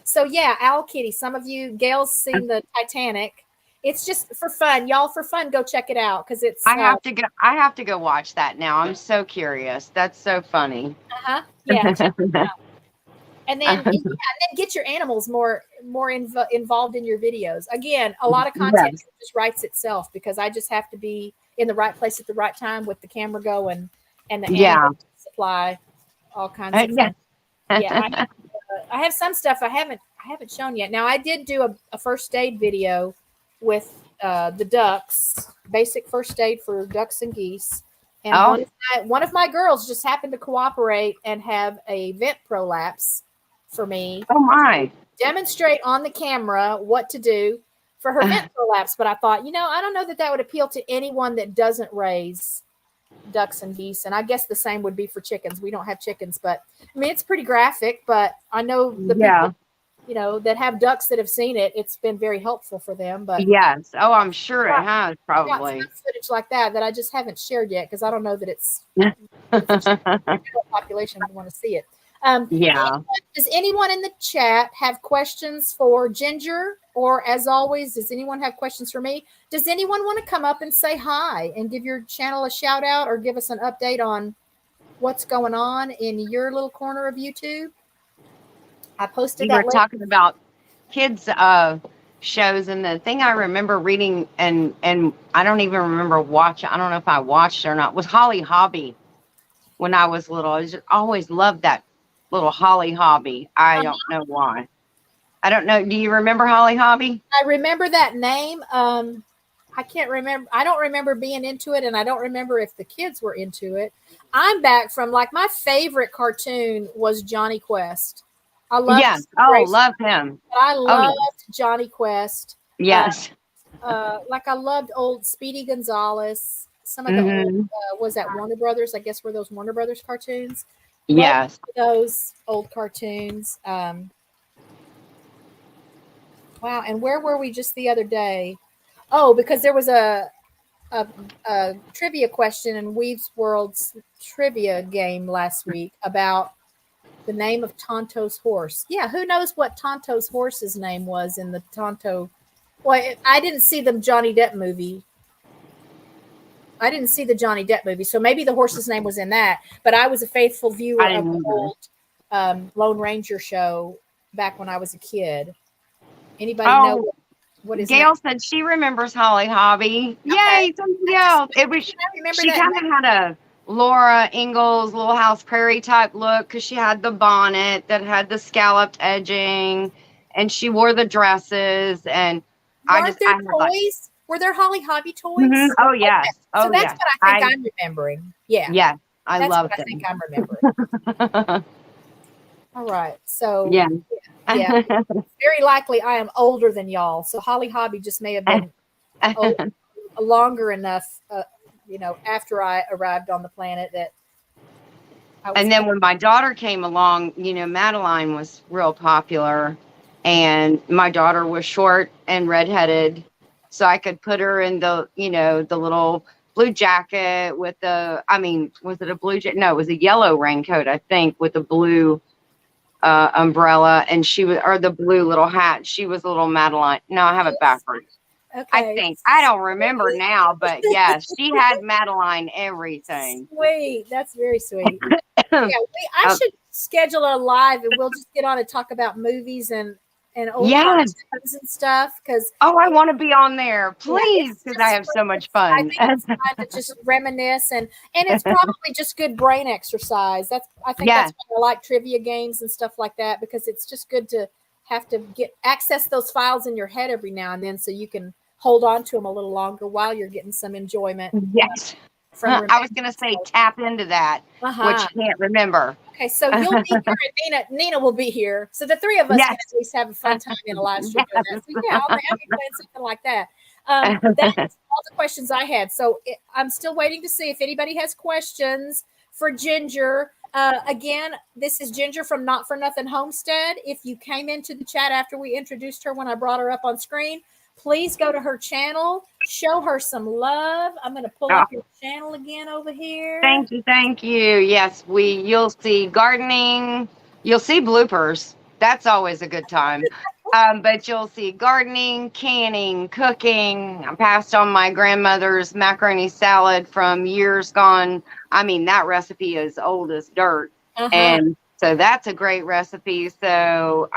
So yeah, Owl Kitty, some of you, Gail's seen the Titanic. It's just for fun. Y'all, for fun, go check it out because it's I have to go watch that now. I'm so curious. That's so funny. Yeah. Check it out. And then get your animals more involved in your videos. Again, a lot of content just writes itself because I just have to be in the right place at the right time with the camera going and the animals supply all kinds of things. I have some stuff I haven't shown yet. Now I did do a first aid video with the ducks, basic first aid for ducks and geese. And one of my girls just happened to cooperate and have a vent prolapse for me. Oh my! Demonstrate on the camera what to do for her vent prolapse. But I thought, you know, I don't know that would appeal to anyone that doesn't raise ducks and geese. And I guess the same would be for chickens. We don't have chickens, but I mean, it's pretty graphic, but I know the people, you know, that have ducks that have seen it, it's been very helpful for them. But yes. Oh, I'm sure it has probably footage like that I just haven't shared yet because I don't know that it's the general population would want to see it. Yeah. Does anyone in the chat have questions for Ginger? Or as always, does anyone have questions for me? Does anyone want to come up and say hi and give your channel a shout out or give us an update on what's going on in your little corner of YouTube? I posted You were that link. talking about kids shows, and the thing I remember reading, and I don't even remember watching, I don't know if I watched it or not, was Holly Hobby. When I was little, I just always loved that little Holly Hobby. I don't know why. I don't know. Do you remember Holly Hobby? I remember that name. I can't remember. I don't remember being into it, and I don't remember if the kids were into it. I'm back from, like, my favorite cartoon was Johnny Quest. I loved Yeah. Oh, love him. but I loved Johnny Quest. Yes. Like, I loved old Speedy Gonzales. Some of the old, was that Warner Brothers? I guess were those Warner Brothers cartoons. Yes. Loved those old cartoons. Wow. And where were we just the other day? Oh, because there was a trivia question in Weave's World's trivia game last week about the name of Tonto's horse. Yeah, who knows what Tonto's horse's name was in the Tonto? Well, I didn't see the Johnny Depp movie. I didn't see the Johnny Depp movie, so maybe the horse's name was in that. But I was a faithful viewer of the old Lone Ranger show back when I was a kid. Anybody know what is Gail said she remembers Holly Hobby. Okay. Yay, somebody else. It was she kind of had a Laura Ingalls Little House Prairie type look because she had the bonnet that had the scalloped edging, and she wore the dresses. And Weren't there toys? Were there Holly Hobby toys? Oh yes. Okay. So that's what I think I'm remembering. Yeah. Yeah, I love it. I think I'm remembering. All right. So yeah. Very likely I am older than y'all. So Holly Hobby just may have been longer enough, after I arrived on the planet that. And then when my daughter came along, Madeline was real popular, and my daughter was short and redheaded, so I could put her in the, the little blue jacket with was it a blue jacket? No, it was a yellow raincoat, I think, with a blue umbrella, and or the blue little hat. She was a little Madeline. No, I have it backwards. Okay. I think I don't remember now, but yes, she had Madeline everything. Sweet, that's very sweet. Yeah, I should schedule a live, and we'll just get on and talk about movies and old cartoons and stuff. Because I want to be on there, please, because I have so much fun. I think it's fun to just reminisce, and it's probably just good brain exercise. That's why I like trivia games and stuff like that, because it's just good to have to access those files in your head every now and then, so you can hold on to them a little longer while you're getting some enjoyment. Yes. I was going to say tap into that, which I can't remember. Okay, so you'll be here, and Nina will be here. So the three of us can at least have a fun time in a live stream. Doing that. So yeah, I'll be playing something like that. That's all the questions I had. So I'm still waiting to see if anybody has questions for Ginger. Again, this is Ginger from Not For Nothing Homestead. If you came into the chat after we introduced her when I brought her up on screen, please go to her channel, show her some love. I'm going to pull up your channel again over here. Thank you. Yes, you'll see gardening. You'll see bloopers. That's always a good time. But you'll see gardening, canning, cooking. I passed on my grandmother's macaroni salad from years gone. I mean, that recipe is old as dirt. And so that's a great recipe. So,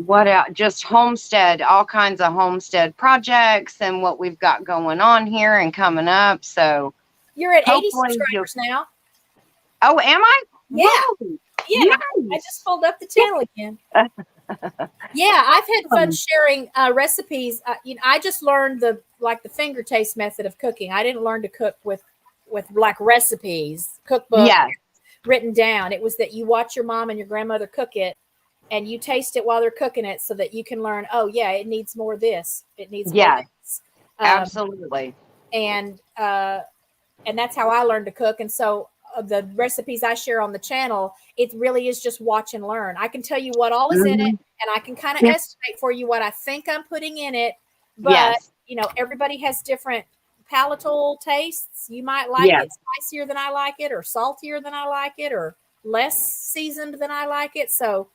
what else? Just homestead, all kinds of homestead projects and what we've got going on here and coming up. So you're at 80 subscribers now. Oh, am I? Yeah. Whoa. Yeah. Nice. I just pulled up the channel again. Yeah, I've had fun sharing recipes. I just learned the finger taste method of cooking. I didn't learn to cook with like recipes, cookbook written down. It was that you watch your mom and your grandmother cook it, and you taste it while they're cooking it, so that you can learn, it needs more of this. It needs more of this. Absolutely. And that's how I learned to cook. And so the recipes I share on the channel, it really is just watch and learn. I can tell you what all is in it, and I can kind of estimate for you what I think I'm putting in it. But, everybody has different palatable tastes. You might like Yeah. it spicier than I like it, or saltier than I like it, or less seasoned than I like it. So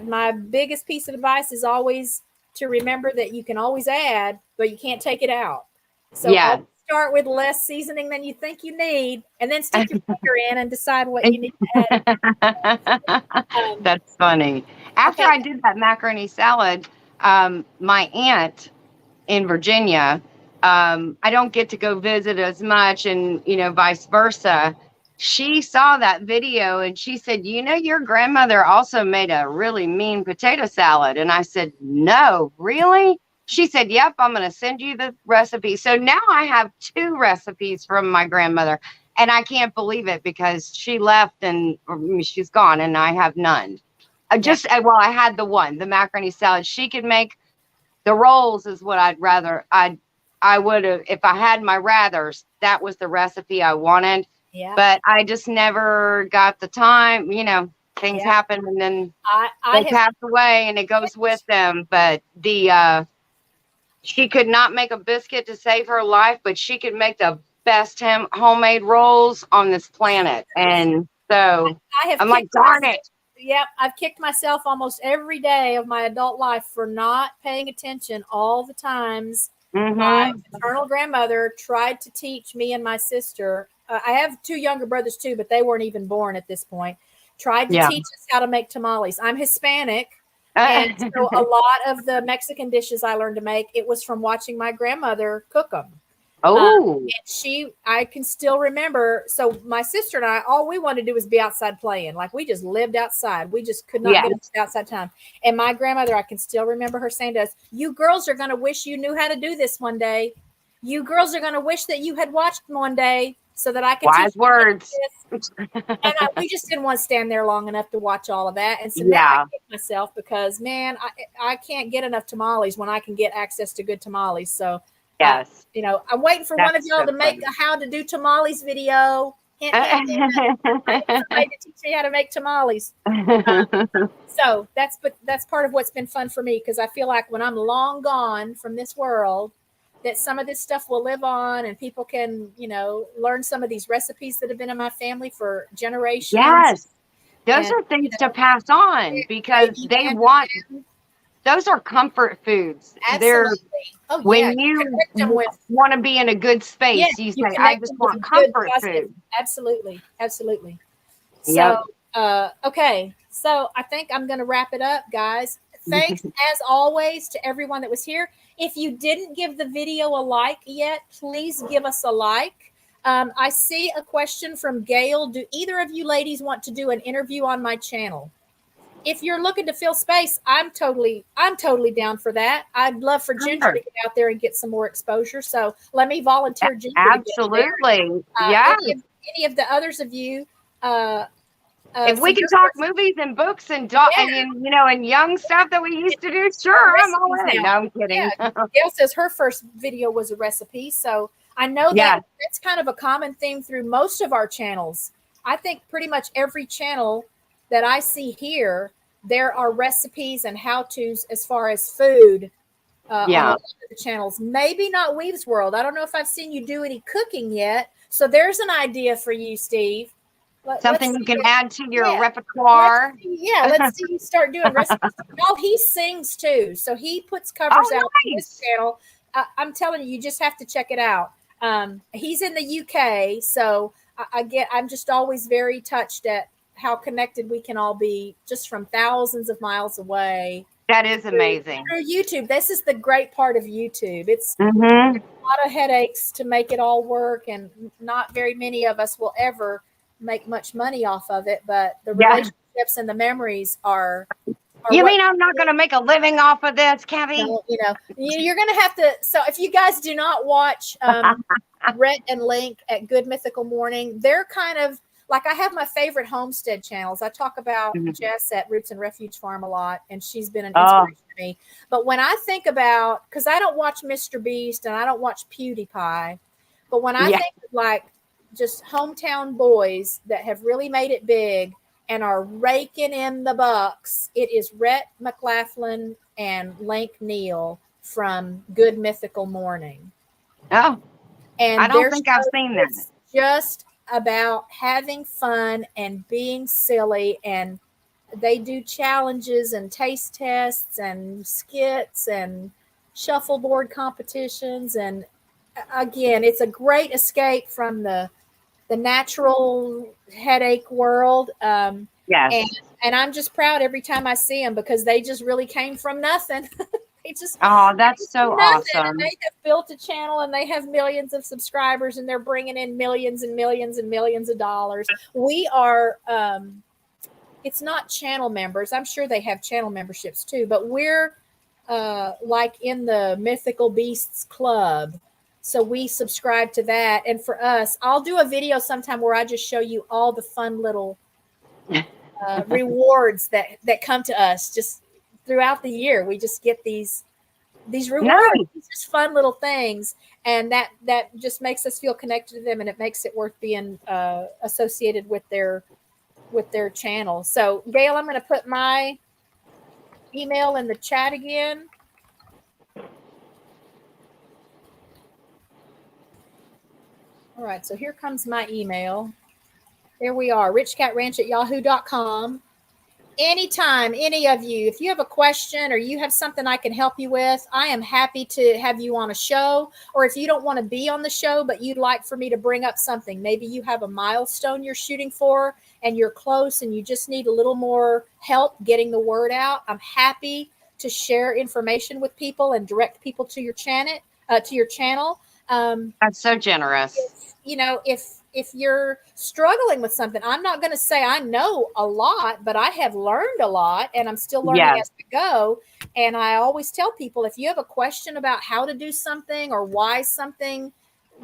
my biggest piece of advice is always to remember that you can always add, but you can't take it out. So Yeah. always start with less seasoning than you think you need, and then stick your finger in and decide what you need to add. That's funny. After Okay. I did that macaroni salad, my aunt in Virginia, I don't get to go visit as much, and vice versa. She saw that video and she said, your grandmother also made a really mean potato salad. And I said, no, really? She said, yep, I'm going to send you the recipe. So now I have 2 recipes from my grandmother, and I can't believe it because she left and she's gone and I have none. I had the macaroni salad. She could make the rolls is what I would have, if I had my rathers, that was the recipe I wanted. Yeah. But I just never got the time, things Yeah. happen and then I they have pass away and it goes with them. But she could not make a biscuit to save her life, but she could make the best homemade rolls on this planet. And so I have I'm like, kicked darn myself. it. Yep, I've kicked myself almost every day of my adult life for not paying attention all the times my Mm-hmm. maternal grandmother tried to teach me and my sister. I have 2 younger brothers too, but they weren't even born at this point. Tried to Yeah. teach us how to make tamales. I'm Hispanic, and so a lot of the Mexican dishes I learned to make, it was from watching my grandmother cook them. Oh, And I can still remember. So my sister and I, all we wanted to do was be outside playing. Like we just lived outside. We just could not yeah. get enough outside time. And my grandmother, I can still remember her saying to us, "You girls are going to wish you knew how to do this one day. You girls are going to wish that you had watched one day so that I could teach Wise you how to do words. this." And we just didn't want to stand there long enough to watch all of that. And so now I Yeah. kick myself because, man, I can't get enough tamales when I can get access to good tamales. So Yes. I'm waiting for one of That's y'all so to make a how to do tamales video. Hint, hint, hint. I need somebody to teach me how to make tamales. So that's part of what's been fun for me, because I feel like when I'm long gone from this world, that some of this stuff will live on and people can, learn some of these recipes that have been in my family for generations. Yes. Those And, are things to pass on because maybe they hand want, to hand. those are comfort foods. They're, Absolutely. Oh yeah, when you you connect them with want to be in a good yeah, space, you you say, I connect just them with want good comfort positive. food. Absolutely, absolutely. So, Yep. okay. So I think I'm going to wrap it up, guys. Thanks as always to everyone that was here. If you didn't give the video a like yet, please give us a like. I see a question from Gail. Do either of you ladies want to do an interview on my channel? If you're looking to fill space, I'm totally down for that. I'd love for Ginger to Sure. get out there and get some more exposure. So let me volunteer Ginger to get there. Absolutely. Yeah. Any of the others of you, If we send can your talk questions. movies and books and Yeah. and young stuff that we used to do, sure, I'm all Recipes in. now. No, I'm kidding. Yeah, Gail says her first video was a recipe, so I know Yeah. that's kind of a common theme through most of our channels. I think pretty much every channel that I see here, there are recipes and how-tos as far as food on a Yeah. lot of the channels. Maybe not Weave's World. I don't know if I've seen you do any cooking yet. So there's an idea for you, Steve. Let's Something see you can if, add to your yeah. repertoire. Let's see you start doing recipes. Oh, he sings too, so he puts covers Oh, out on his nice. channel. I'm telling you, you just have to check it out. He's in the UK, so I'm just always very touched at how connected we can all be just from thousands of miles away. That is amazing. Through YouTube. This is the great part of YouTube. It's Mm-hmm. a lot of headaches to make it all work, and not very many of us will ever make much money off of it, but the Yeah. relationships and the memories are You what mean I'm not going to make a living off of this, Kevin? you're going to have to. So if you guys do not watch Rhett and Link at Good Mythical Morning, they're kind of like, I have my favorite homestead channels. I talk about Jess at Roots and Refuge Farm a lot, and she's been an inspiration to me. But when I think about, because I don't watch Mr. Beast and I don't watch PewDiePie, but when I think of like just hometown boys that have really made it big and are raking in the bucks, it is Rhett McLaughlin and Link Neal from Good Mythical Morning. Oh, I And don't their think I've show seen that. is just about having fun and being silly, and they do challenges and taste tests and skits and shuffleboard competitions. And again, it's a great escape from the natural headache world. Yes. And I'm just proud every time I see them, because they just really came from nothing. They just Oh, came that's so from nothing, and awesome. they have built a channel, and they have millions of subscribers, and they're bringing in millions and millions and millions of dollars. We are it's not channel members. I'm sure they have channel memberships too, but we're like in the Mythical Beasts Club. So we subscribe to that. And for us, I'll do a video sometime where I just show you all the fun little rewards that come to us just throughout the year. We just get these rewards, Nice. these just fun little things, and that just makes us feel connected to them, and it makes it worth being associated with their channel. So Gail, I'm going to put my email in the chat again. All right, so here comes my email. There we are, RichKatRanch@yahoo.com. Anytime, any of you, if you have a question or you have something I can help you with, I am happy to have you on a show. Or if you don't want to be on the show, but you'd like for me to bring up something, maybe you have a milestone you're shooting for and you're close and you just need a little more help getting the word out, I'm happy to share information with people and direct people to your channel. That's so generous. If you're struggling with something, I'm not going to say I know a lot, but I have learned a lot, and I'm still learning Yes. as we go. And I always tell people, if you have a question about how to do something or why something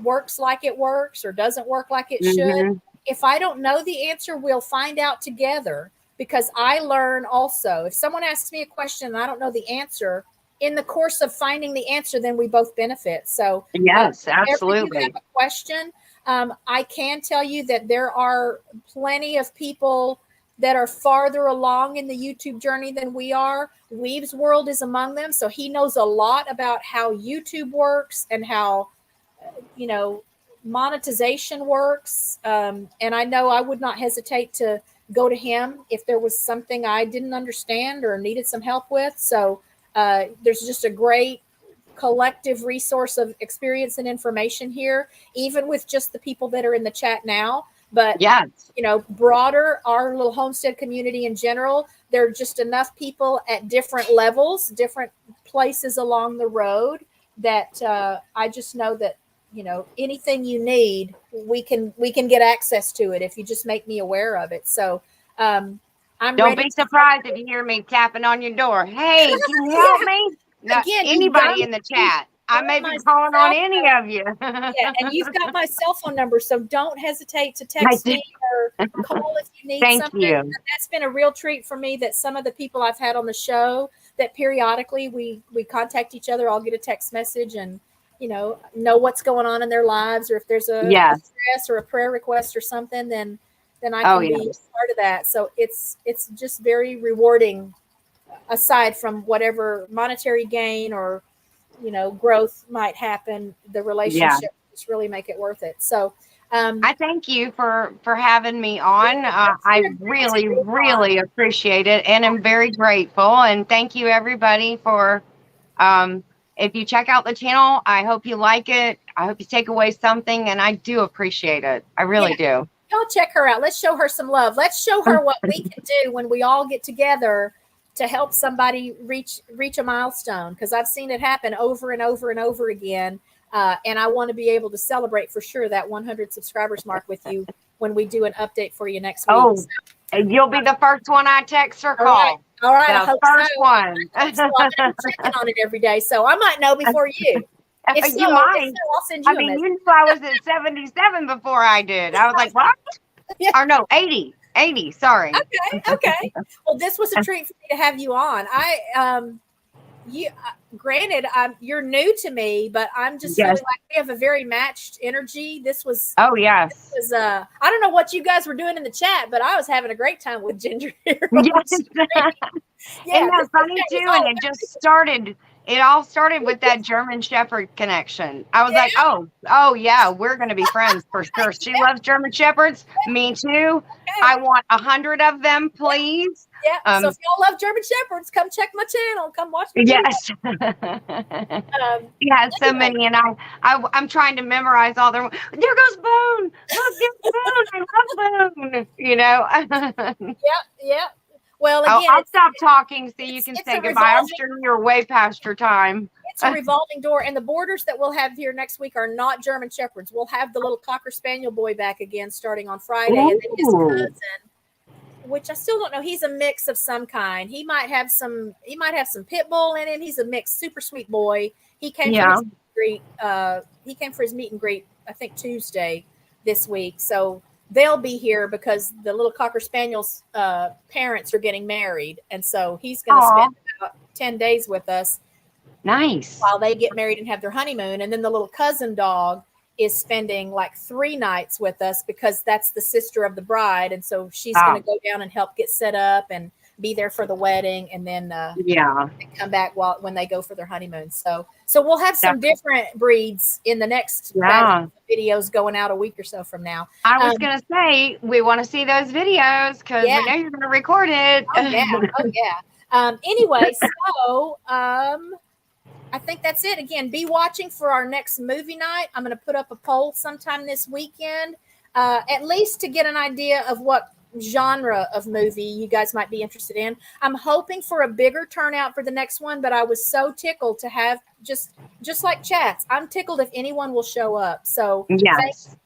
works like it works or doesn't work like it should, if I don't know the answer, we'll find out together, because I learn also. If someone asks me a question and I don't know the answer, in the course of finding the answer, then we both benefit. So Yes, whenever you absolutely. have a question, I can tell you that there are plenty of people that are farther along in the YouTube journey than we are. Weave's World is among them. So he knows a lot about how YouTube works and how, monetization works. And I know I would not hesitate to go to him if there was something I didn't understand or needed some help with. So there's just a great collective resource of experience and information here, even with just the people that are in the chat now. But yes, broader, our little homestead community in general, there are just enough people at different levels, different places along the road, that I just know that anything you need, we can get access to it if you just make me aware of it. So I'm don't ready be surprised if you hear me tapping on your door. Hey, can you help me? No, Again, anybody in the chat. I may be calling on any of you. Yeah, and you've got my cell phone number, so don't hesitate to text me or call if you need Thank something. you. That's been a real treat for me, that some of the people I've had on the show, that periodically we contact each other. I'll get a text message and know what's going on in their lives, or if there's a stress or a prayer request or something, then I can be part of that. So it's just very rewarding, aside from whatever monetary gain or growth might happen. The relationship just really make it worth it. So I thank you for having me on. I really appreciate it, and I'm very grateful. And thank you, everybody, for if you check out the channel, I hope you like it. I hope you take away something, and I do appreciate it. I really do. Y'all check her out. Let's show her some love. Let's show her what we can do when we all get together to help somebody reach a milestone, because I've seen it happen over and over and over again. And I want to be able to celebrate for sure that 100 subscribers mark with you when we do an update for you next week. Oh, and you'll be the first one I text or call. All right. I The hope first so. one. I'm checking on it every day, so I might know before you. If so, you might. I'll send you a message. You knew I was at 77 before I did. I was like, what? Yeah. Or no, 80. 80, sorry. Okay. Well, this was a treat for me to have you on. Granted, you're new to me, but I'm just really like, we have a very matched energy. This was I don't know what you guys were doing in the chat, but I was having a great time with Ginger here. Yes. Isn't that funny too? And it just started it all started with that German Shepherd connection. I was like, oh yeah, we're gonna be friends for sure. She loves German Shepherds. Me too. I want 100 of them, please. Yeah. So if y'all love German Shepherds, come check my channel. Come watch me. Yes. Yeah, so many, and I'm trying to memorize all their. There goes Boone. Look, there's Boone. I love Boone. You know. Yeah. Well, again, I'll stop talking so you can say goodbye. I'm sure you're way past your time. It's a revolving door, and the boarders that we'll have here next week are not German Shepherds. We'll have the little Cocker Spaniel boy back again starting on Friday, and then his cousin, which I still don't know. He's a mix of some kind. He might have some pit bull in him. He's a mixed, super sweet boy. He came for his meet and greet. He came for his meet and greet, I think Tuesday this week. So they'll be here because the little Cocker Spaniel's parents are getting married, and so he's going to spend about 10 days with us. Nice. While they get married and have their honeymoon, and then the little cousin dog is spending like 3 nights with us because that's the sister of the bride, and so she's going to go down and help get set up and be there for the wedding, and then come back when they go for their honeymoon. So we'll have some different breeds in the next videos going out a week or so from now. I was going to say we want to see those videos because we know you're going to record it. Oh yeah. Anyway, so I think that's it. Again, be watching for our next movie night. I'm going to put up a poll sometime this weekend, at least to get an idea of what genre of movie you guys might be interested in. I'm hoping for a bigger turnout for the next one, but I was so tickled to have just like chats. I'm tickled if anyone will show up. So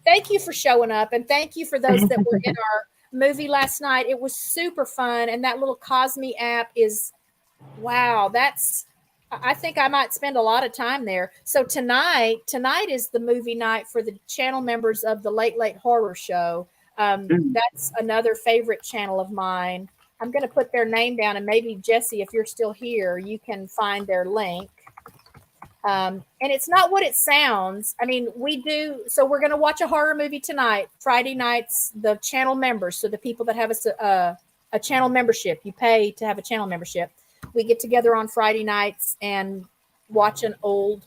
thank you for showing up, and thank you for those that were in our movie last night. It was super fun, and that little Cosme app is wow. I think I might spend a lot of time there. So tonight is the movie night for the channel members of the Late Horror Show. That's another favorite channel of mine. I'm going to put their name down, and maybe Jesse, if you're still here, you can find their link. And it's not what it sounds. I mean, so we're going to watch a horror movie tonight. Friday nights, the channel members, so the people that have a channel membership, you pay to have a channel membership. We get together on Friday nights and watch an old,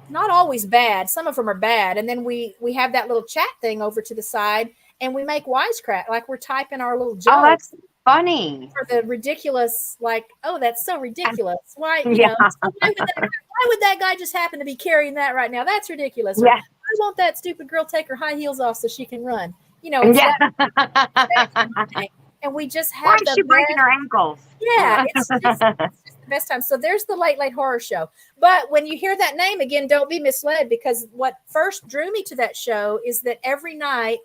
not always bad, some of them are bad, and then we have that little chat thing over to the side, and we make wisecrack, like we're typing our little jokes. Oh, that's funny. For the ridiculous, like, oh, that's so ridiculous. Why, why would that guy just happen to be carrying that right now? That's ridiculous. Or, why won't that stupid girl take her high heels off so she can run? It's that and we just have Why is she breaking her ankles? Yeah, it's just the best time. So there's the Late Horror Show. But when you hear that name again, don't be misled, because what first drew me to that show is that every night,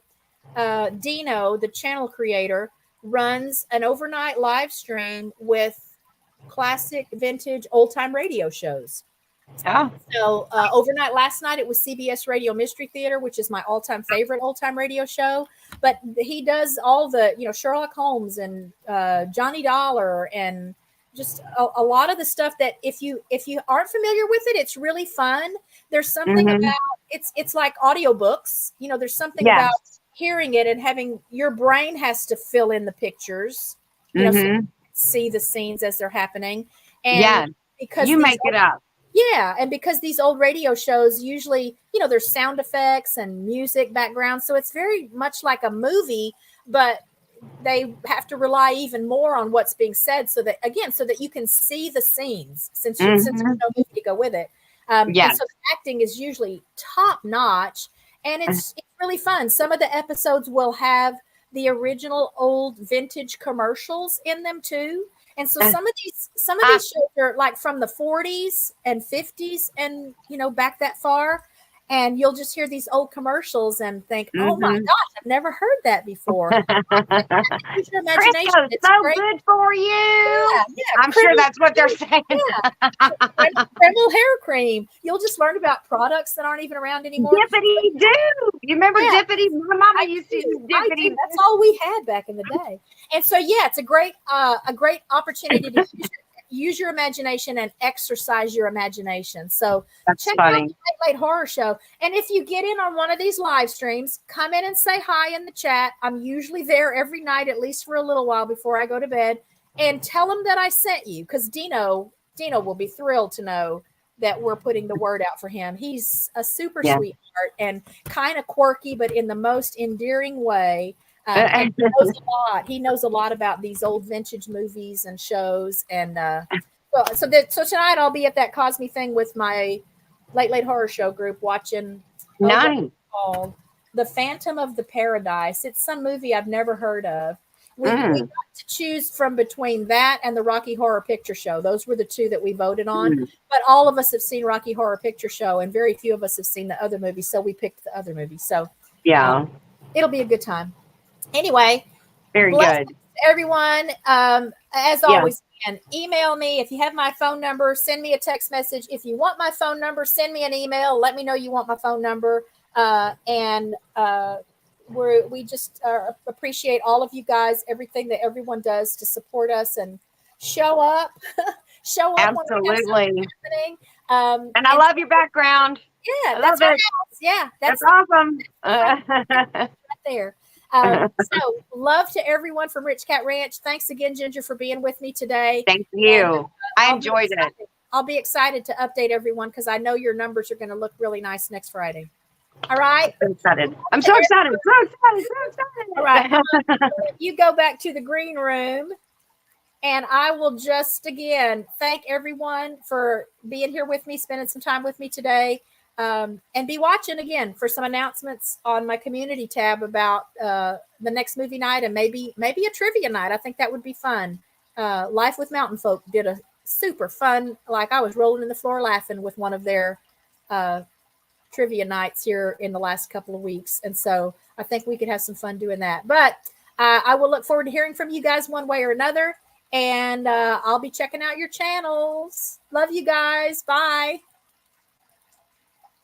Dino, the channel creator, runs an overnight live stream with classic, vintage, old-time radio shows. Oh. So overnight last night, it was CBS Radio Mystery Theater, which is my all-time favorite old-time radio show. But he does all the, Sherlock Holmes and Johnny Dollar and just a lot of the stuff that if you aren't familiar with it, it's really fun. There's something about it's like audiobooks. There's something about hearing it and having your brain has to fill in the pictures, so you can see the scenes as they're happening. And because you make it up. Yeah, and because these old radio shows usually, there's sound effects and music background, so it's very much like a movie, but they have to rely even more on what's being said so that you can see the scenes since there's no movie to go with it. And so the acting is usually top notch, and it's really fun. Some of the episodes will have the original old vintage commercials in them too. And so some of these shows are like from the 40s and 50s and, back that far. And you'll just hear these old commercials and think, oh my gosh, I've never heard that before. Use your imagination. It's so great. Good for you. Yeah, I'm sure that's what they're saying. Kreml hair cream. You'll just learn about products that aren't even around anymore. Dippity do. You remember Dippity? My mama used to use Dippity. That's all we had back in the day. And so, it's a great opportunity to use your imagination and exercise your imagination. So check out the Late Horror Show. And if you get in on one of these live streams, come in and say hi in the chat. I'm usually there every night, at least for a little while before I go to bed, and tell them that I sent you, because Dino Dino will be thrilled to know that we're putting the word out for him. He's a super Yeah. sweetheart and kind of quirky, but in the most endearing way. And he knows a lot. He knows a lot about these old vintage movies and shows. And so tonight I'll be at that Cosme thing with my late horror show group watching Nice. called The Phantom of the Paradise. It's some movie I've never heard of. We got to choose from between that and the Rocky Horror Picture Show. Those were the two that we voted on. But all of us have seen Rocky Horror Picture Show, and very few of us have seen the other movie. So we picked the other movie. So yeah, it'll be a good time. Anyway, very good. Everyone, as always, can email me if you have my phone number. Send me a text message. If you want my phone number, send me an email. Let me know you want my phone number. We just appreciate all of you guys, everything that everyone does to support us and show up. Absolutely. And I love your background. Yeah, that's my house. Yeah, that's awesome. Right there. So love to everyone from Rich Cat Ranch. Thanks again, Ginger, for being with me today. Thank you. And, I enjoyed it. I'll be excited to update everyone because I know your numbers are going to look really nice next Friday. All right. I'm excited. I'm so excited. So excited. All right. You go back to the green room. And I will just, again, thank everyone for being here with me, spending some time with me today. And be watching again for some announcements on my community tab about the next movie night and maybe a trivia night. I think that would be fun. Life with Mountain Folk did a super fun, like I was rolling in the floor laughing with one of their trivia nights here in the last couple of weeks. And so I think we could have some fun doing that. But I will look forward to hearing from you guys one way or another. And I'll be checking out your channels. Love you guys. Bye.